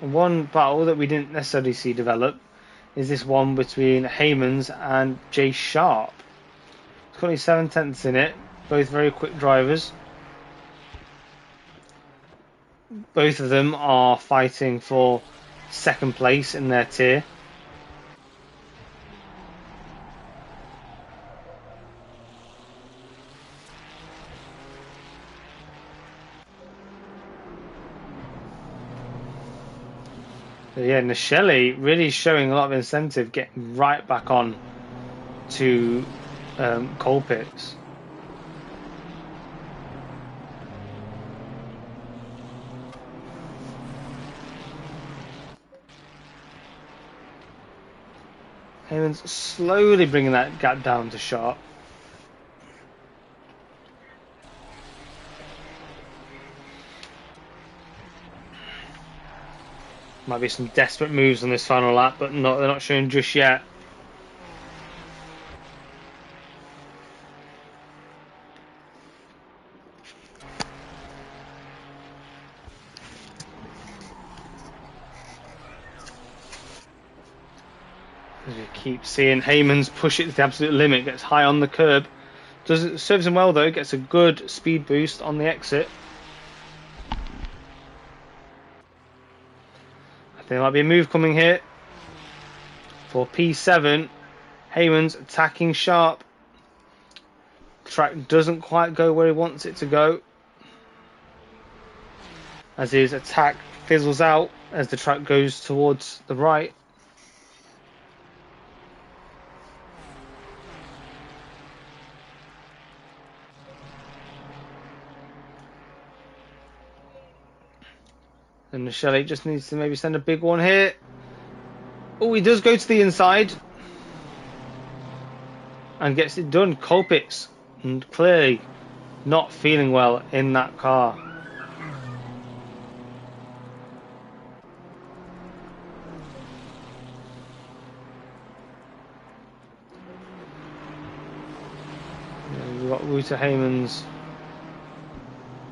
One battle that we didn't necessarily see develop is this one between Heymans and Jay Sharp. It's got only 7/10 in it, both very quick drivers. Both of them are fighting for 2nd place in their tier. So yeah, Nisheli really showing a lot of incentive, getting right back on to Colpitts. Heyman's slowly bringing that gap down to Sharp. Might be some desperate moves on this final lap, but they're not showing just yet. As you keep seeing Heyman's push it to the absolute limit, gets high on the curb. Serves him well though, gets a good speed boost on the exit. I think there might be a move coming here for P7. Heyman's attacking sharp. The track doesn't quite go where he wants it to go, as his attack fizzles out as the track goes towards the right. And Nordschleife just needs to maybe send a big one here. Oh, he does go to the inside and gets it done. Kolpitz, and clearly not feeling well in that car. We've got Wouter Heyman's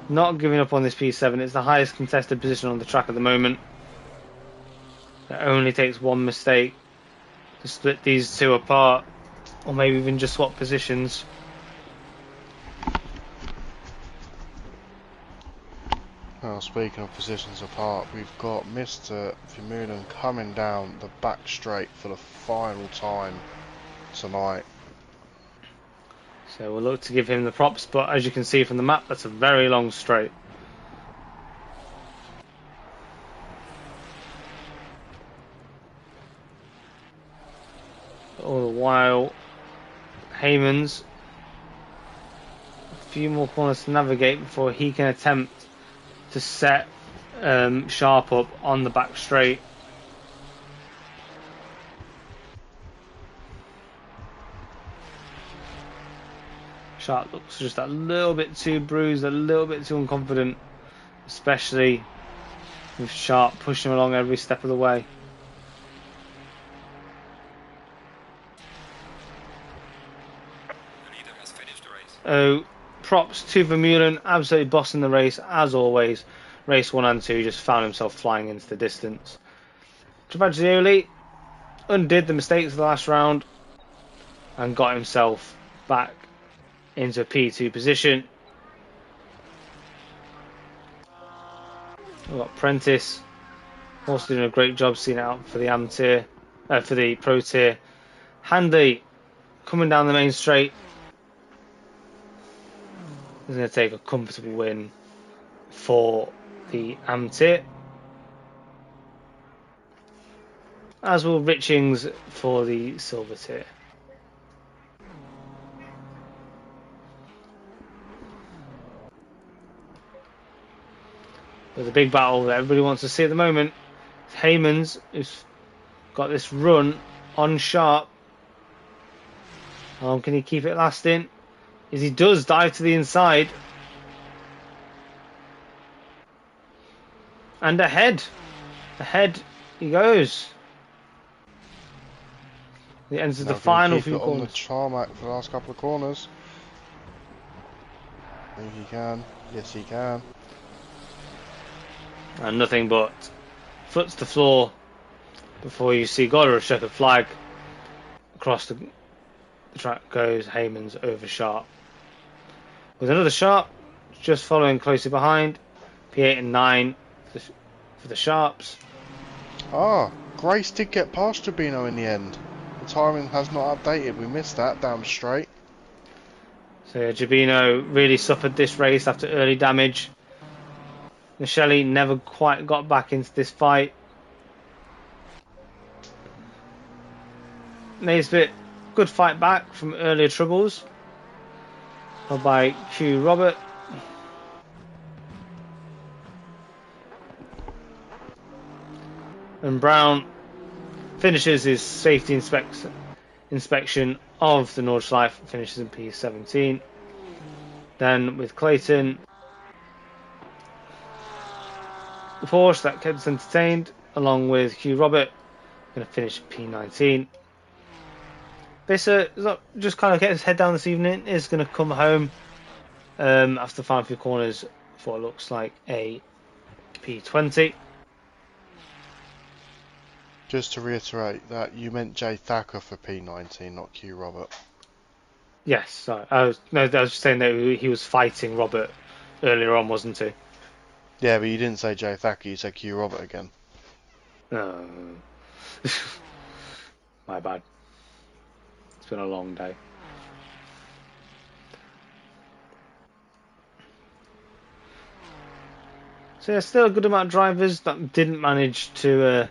not giving up on this P7. It's the highest contested position on the track at the moment. It only takes one mistake to split these two apart, or maybe even just swap positions.
Well, speaking of positions apart, we've got Mr. Vermeulen coming down the back straight for the final time tonight.
So we'll look to give him the props, but as you can see from the map, that's a very long straight. All the while, Heyman's a few more corners to navigate before he can attempt to set Sharp up on the back straight. Sharp looks just a little bit too bruised, a little bit too unconfident, especially with Sharp pushing him along every step of the way.
The leader has finished the race.
Oh, props to Vermeulen, absolutely bossing the race as always. Race 1 and 2 just found himself flying into the distance. Travaglioli undid the mistakes of the last round and got himself back into a P2 position. We've got Prentice also doing a great job seeing it out for the AM tier, for the Pro tier. Handy coming down the main straight. He's going to take a comfortable win for the AM tier, as will Richings for the Silver tier. There's a big battle that everybody wants to see at the moment. Heyman's who's got this run on Sharp. How long can he keep it lasting? As he does dive to the inside. And ahead. Ahead he goes. He enters the final few corners.
On the tarmac for the last couple of corners. I think he can. Yes, he can.
And nothing but foot to the floor before you see God or a checkered flag. Across the track goes Heyman's over Sharp. With another Sharp just following closely behind. P8 and 9 for the Sharps.
Ah, Grace did get past Tribino in the end. The timing has not updated. We missed that down straight.
So yeah, Gibino really suffered this race after early damage. Nordschleife never quite got back into this fight. Naisbitt, good fight back from earlier troubles. Followed by Q Robert. And Brown finishes his safety inspection of the Nordschleife, finishes in P17. Then with Clayton, the Porsche that kept us entertained, along with Hugh Robert, going to finish P19. Visser is not just kind of get his head down this evening, is going to come home after the final few corners for what looks like a P20.
Just to reiterate that you meant Jay Thacker for P19, not Q Robert.
Yes, sorry. I was just saying that he was fighting Robert earlier on, wasn't he?
Yeah, but you didn't say Jay Thacker, you said Q Robert again.
Oh. My bad. It's been a long day. So yeah, still a good amount of drivers that didn't manage to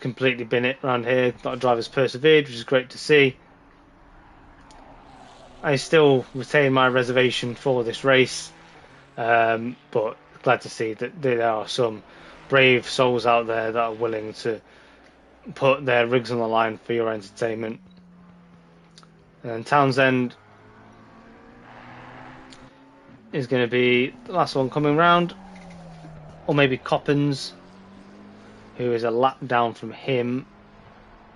completely bin it around here. A lot of drivers persevered, which is great to see. I still retain my reservation for this race, but glad to see that there are some brave souls out there that are willing to put their rigs on the line for your entertainment. And Townsend is going to be the last one coming round, or maybe Coppens, who is a lap down from him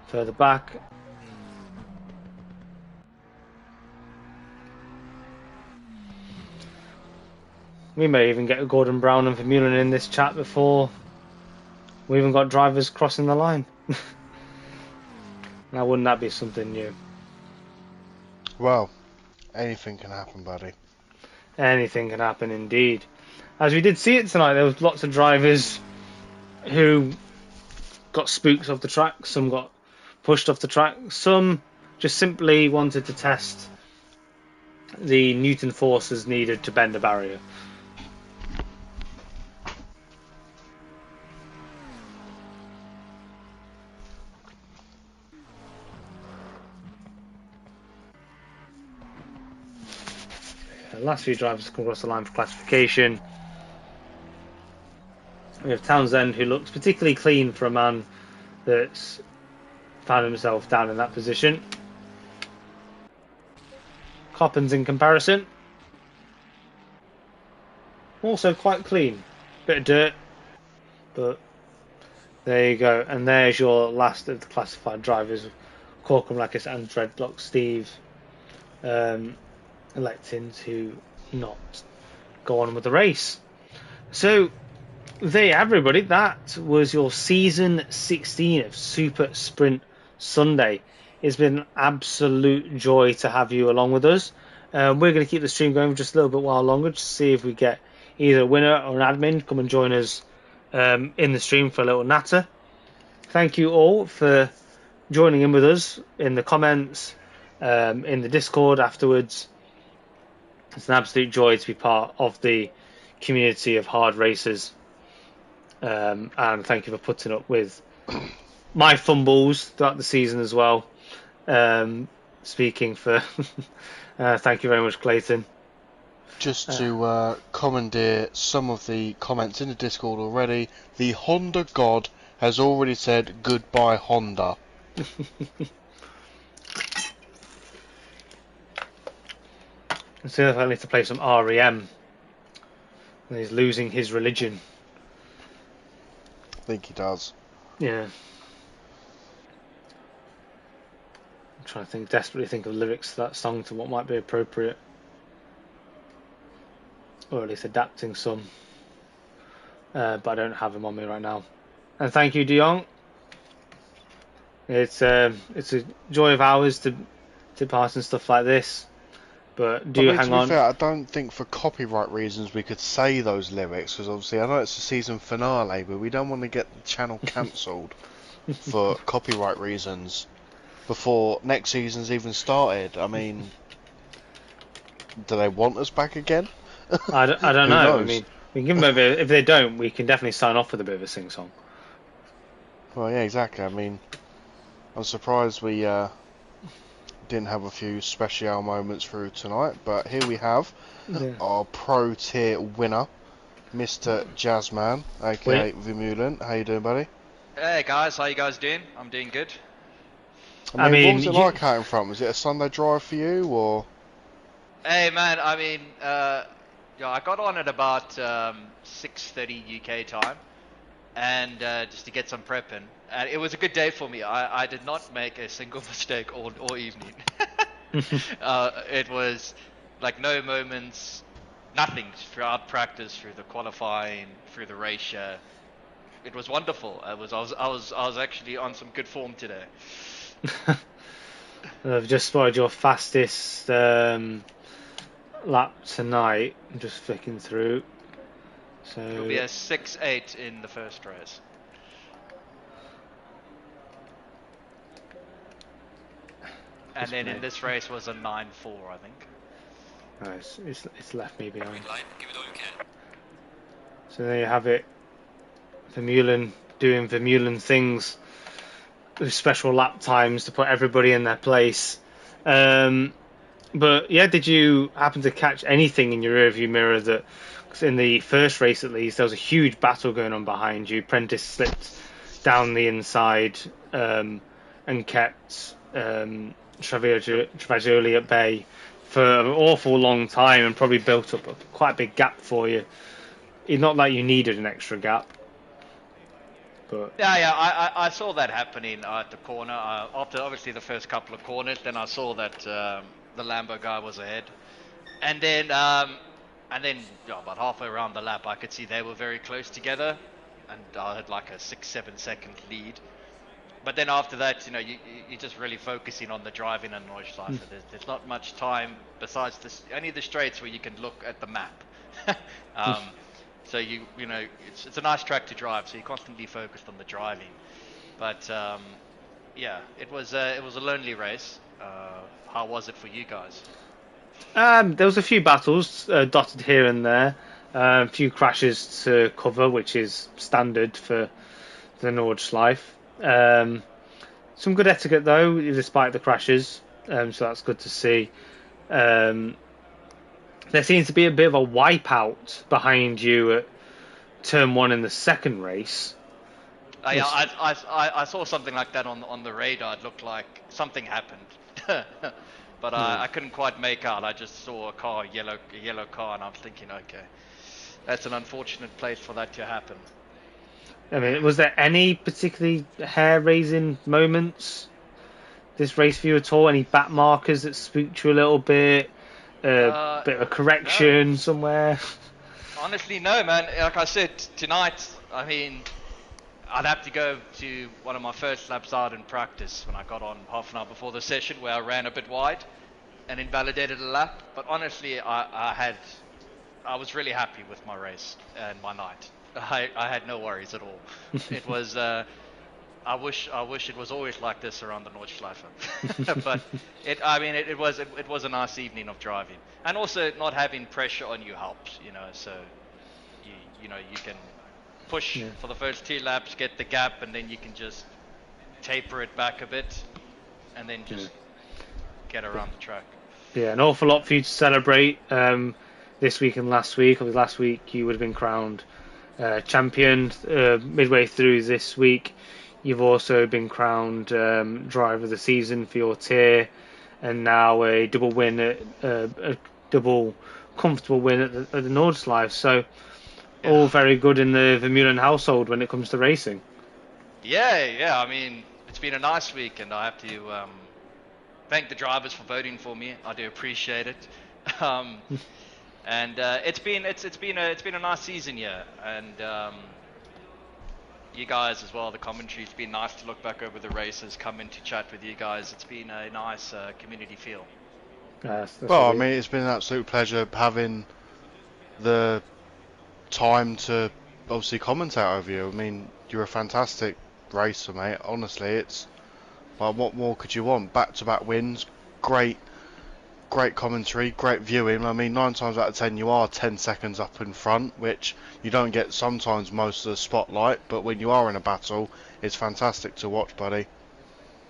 further back. We may even get Gordon Brown and Vermeulen in this chat before we even got drivers crossing the line. Now, wouldn't that be something new?
Well, anything can happen, buddy.
Anything can happen indeed. As we did see it tonight, there was lots of drivers who got spooked off the track, some got pushed off the track, some just simply wanted to test the Newton forces needed to bend a barrier. The last few drivers come across the line for classification. We have Townsend, who looks particularly clean for a man that's found himself down in that position. Coppens, in comparison, also quite clean. Bit of dirt, but there you go. And there's your last of the classified drivers, Corkum, Lakis and Dreadlock Steve, electing to not go on with the race. So there you have, everybody. That was your season 16 of Super Sprint Sunday. It's been an absolute joy to have you along with us. We're going to keep the stream going for just a little bit while longer, just to see if we get either a winner or an admin come and join us in the stream for a little natter. Thank you all for joining in with us in the comments, in the Discord afterwards. It's an absolute joy to be part of the community of hard racers. And thank you for putting up with my fumbles throughout the season as well. Speaking for thank you very much, Clayton.
Just to commandeer some of the comments in the Discord already, the Honda God has already said goodbye, Honda.
See if I need to play some REM. And he's losing his religion.
I think he does.
Yeah. I'm trying to desperately think of lyrics to that song to what might be appropriate. Or at least adapting some. But I don't have them on me right now. And thank you, Dion. It's a joy of ours to pass and stuff like this. But hang on.
To be fair, I don't think for copyright reasons we could say those lyrics, because obviously I know it's a season finale, but we don't want to get the channel cancelled for copyright reasons before next season's even started. I mean, do they want us back again?
I don't know. I mean, we can give them a bit. If they don't, we can definitely sign off with a bit of a sing-song.
Well, yeah, exactly. I mean, I'm surprised we didn't have a few special moments through tonight, but here we have our pro tier winner, Mr. Jazzman, aka Vermeulen. How you doing, buddy?
Hey guys, how you guys doing? I'm doing good.
I mean, what was it like out in front? Was it a Sunday drive for you, or?
Hey man, I mean, I got on at about 6:30 UK time, and just to get some prep in. And it was a good day for me. I did not make a single mistake all evening. It was like no moments, nothing throughout practice, through the qualifying, through the race. it was wonderful. I was actually on some good form today.
I've just spotted your fastest lap tonight. I'm just flicking through.
It'll be
So
a 6:8 in the first race. And then in this race was a 9:4, I think.
nice. It's left me behind.
Green light, give it all you can.
So there you have it. Vermeulen doing Vermeulen things with special lap times to put everybody in their place. But yeah, did you happen to catch anything in your rearview mirror that, 'cause in the first race at least, there was a huge battle going on behind you. Prentice slipped down the inside and kept Travaglioli at bay for an awful long time and probably built up quite a big gap for you. It's not like you needed an extra gap. But
Yeah, I saw that happening at the corner. After obviously the first couple of corners, then I saw that the Lambo guy was ahead, and then about halfway around the lap, I could see they were very close together, and I had like a 6-7 second lead. But then after that, you're just really focusing on the driving and Nordschleife. There's not much time besides only the straights where you can look at the map. So it's a nice track to drive, so you're constantly focused on the driving. But yeah, it was a lonely race. How was it for you guys?
there was a few battles dotted here and there, a few crashes to cover, which is standard for the Nordschleife. Some good etiquette though, despite the crashes, so that's good to see. There seems to be a bit of a wipeout behind you at turn one in the second race.
I saw something like that on the radar. It looked like something happened, but I couldn't quite make out. I just saw a yellow car, and I was thinking, okay, that's an unfortunate place for that to happen.
I mean, was there any particularly hair-raising moments this race for you at all? Any back markers that spooked you a little bit? Bit of a correction
no.
somewhere?
Honestly, no, man. Like I said, tonight, I mean, I'd have to go to one of my first laps out in practice when I got on half an hour before the session where I ran a bit wide and invalidated a lap. But honestly, I was really happy with my race and my night. I had no worries at all. It was. I wish it was always like this around the Nordschleife. But it was a nice evening of driving, and also not having pressure on you helps. So you can push for the first 2 laps, get the gap, and then you can just taper it back a bit, and then just get around the track.
Yeah, an awful lot for you to celebrate this week and last week. Obviously, last week you would have been crowned champion. Midway through this week, you've also been crowned driver of the season for your tier, and now a double win, a double comfortable win at the Nordschleife. So all very good in the Vermeulen household when it comes to racing.
Yeah. I mean, it's been a nice week, and I have to thank the drivers for voting for me. I do appreciate it. And it's been a nice season here, and you guys as well. The commentary, it's been nice to look back over the races, come in to chat with you guys. It's been a nice community feel.
That's
Well, I mean, it's been an absolute pleasure having the time to obviously commentate over you. I mean, you're a fantastic racer, mate. Honestly, it's well, what more could you want? Back-to-back wins, great commentary, great viewing. I mean, 9 times out of 10 you are 10 seconds up in front, which you don't get sometimes most of the spotlight, but when you are in a battle, it's fantastic to watch, buddy.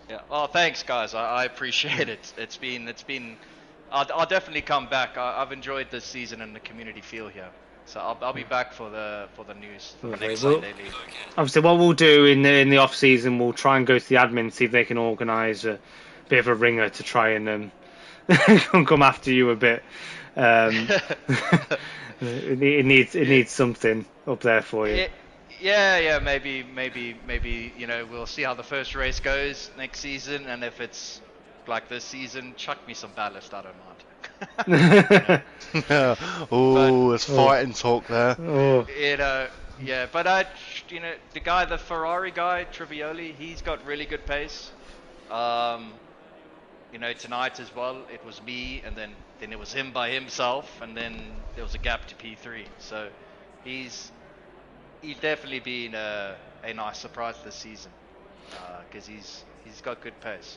Yeah. Oh, thanks, guys. I appreciate it. It's been. I'll definitely come back. I've enjoyed this season and the community feel here. So I'll be back for the news for the next Sunday league.
Obviously, what we'll do in the off season, we'll try and go to the admin, see if they can organise a bit of a ringer to try and come after you a bit. It needs something up there for you.
Yeah. Maybe. We'll see how the first race goes next season, and if it's like this season, chuck me some ballast. I don't mind.
Oh, there's fighting talk there.
Yeah, but the Ferrari guy, Trivioli, he's got really good pace. Um, tonight as well, it was me, and then it was him by himself, and then there was a gap to P3. So he's definitely been a nice surprise this season because he's got good pace.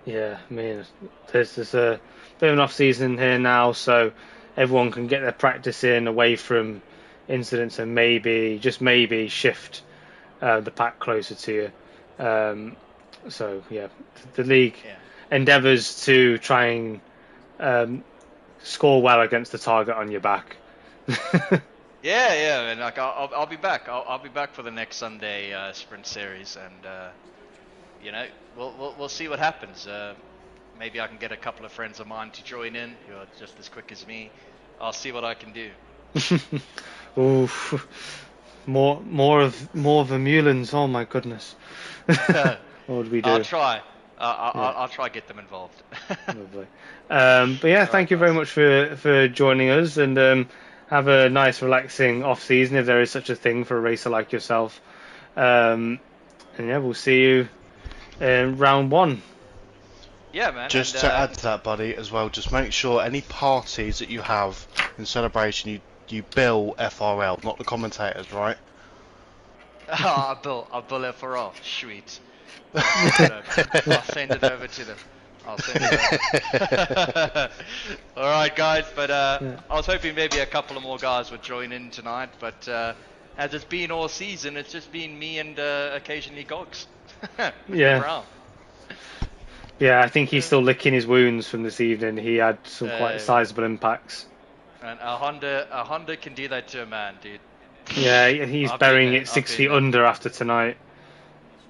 Yeah, I mean, there's a bit of an off season here now, so everyone can get their practice in away from incidents and just maybe, shift the pack closer to you. So yeah, the league
Yeah.
endeavours to try and score well against the target on your back.
Yeah, and like I'll be back. I'll be back for the next Sunday sprint series, and we'll see what happens. Maybe I can get a couple of friends of mine to join in who are just as quick as me. I'll see what I can do.
Oof. More of Vermeulens. Oh my goodness. What would we do?
I'll try. I'll try to get them involved.
Lovely. But yeah, thank you very much for joining us, and have a nice, relaxing off season if there is such a thing for a racer like yourself. And yeah, we'll see you in round 1.
Yeah, man.
Just to add to that, buddy, as well, just make sure any parties that you have in celebration, you bill FRL, not the commentators, right?
I'll bill FRL. Sweet. I'll send it over to them. All right, guys. But I was hoping maybe a couple of more guys would join in tonight. But as it's been all season, it's just been me and occasionally Gogs.
Yeah. Yeah, I think he's still licking his wounds from this evening. He had some quite sizable impacts.
And a Honda can do that to a man, dude.
Yeah, he's burying it 6 feet under after tonight.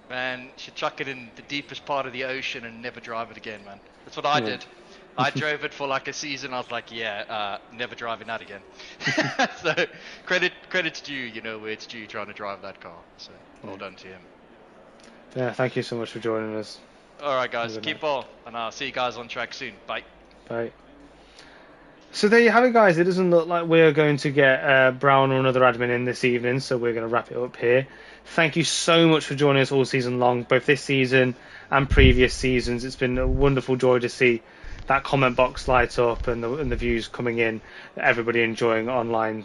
Man, should chuck it in the deepest part of the ocean and never drive it again, man. That's what I did. I drove it for like a season. I was like, never driving that again. So credit's due, where it's due trying to drive that car. So well done to him.
Yeah, thank you so much for joining us.
All right, guys, keep well, and I'll see you guys on track soon. Bye.
Bye. So there you have it, guys. It doesn't look like we're going to get Brown or another admin in this evening, so we're going to wrap it up here. Thank you so much for joining us all season long, both this season and previous seasons. It's been a wonderful joy to see that comment box light up and the views coming in, everybody enjoying online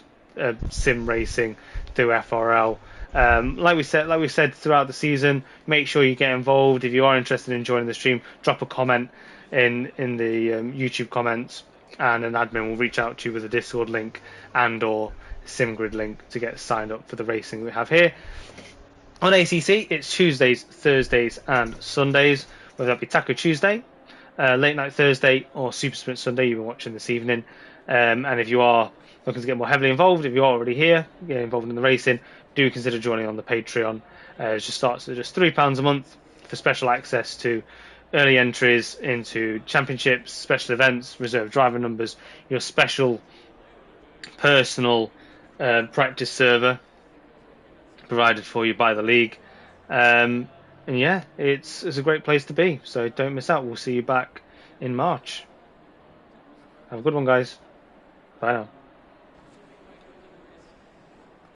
sim racing through FRL. Like we said throughout the season, make sure you get involved. If you are interested in joining the stream, drop a comment in the YouTube comments, and an admin will reach out to you with a Discord link and or SimGrid link to get signed up for the racing we have here. On ACC, it's Tuesdays, Thursdays and Sundays, whether that be Taco Tuesday, Late Night Thursday or Super Sprint Sunday you've been watching this evening. And if you are looking to get more heavily involved, if you're already here, get involved in the racing, do consider joining on the Patreon. It just starts at just £3 a month for special access to early entries into championships, special events, reserve driver numbers, your special personal practice server provided for you by the league. And yeah, it's a great place to be, so don't miss out. We'll see you back in March. Have a good one, guys. Bye now.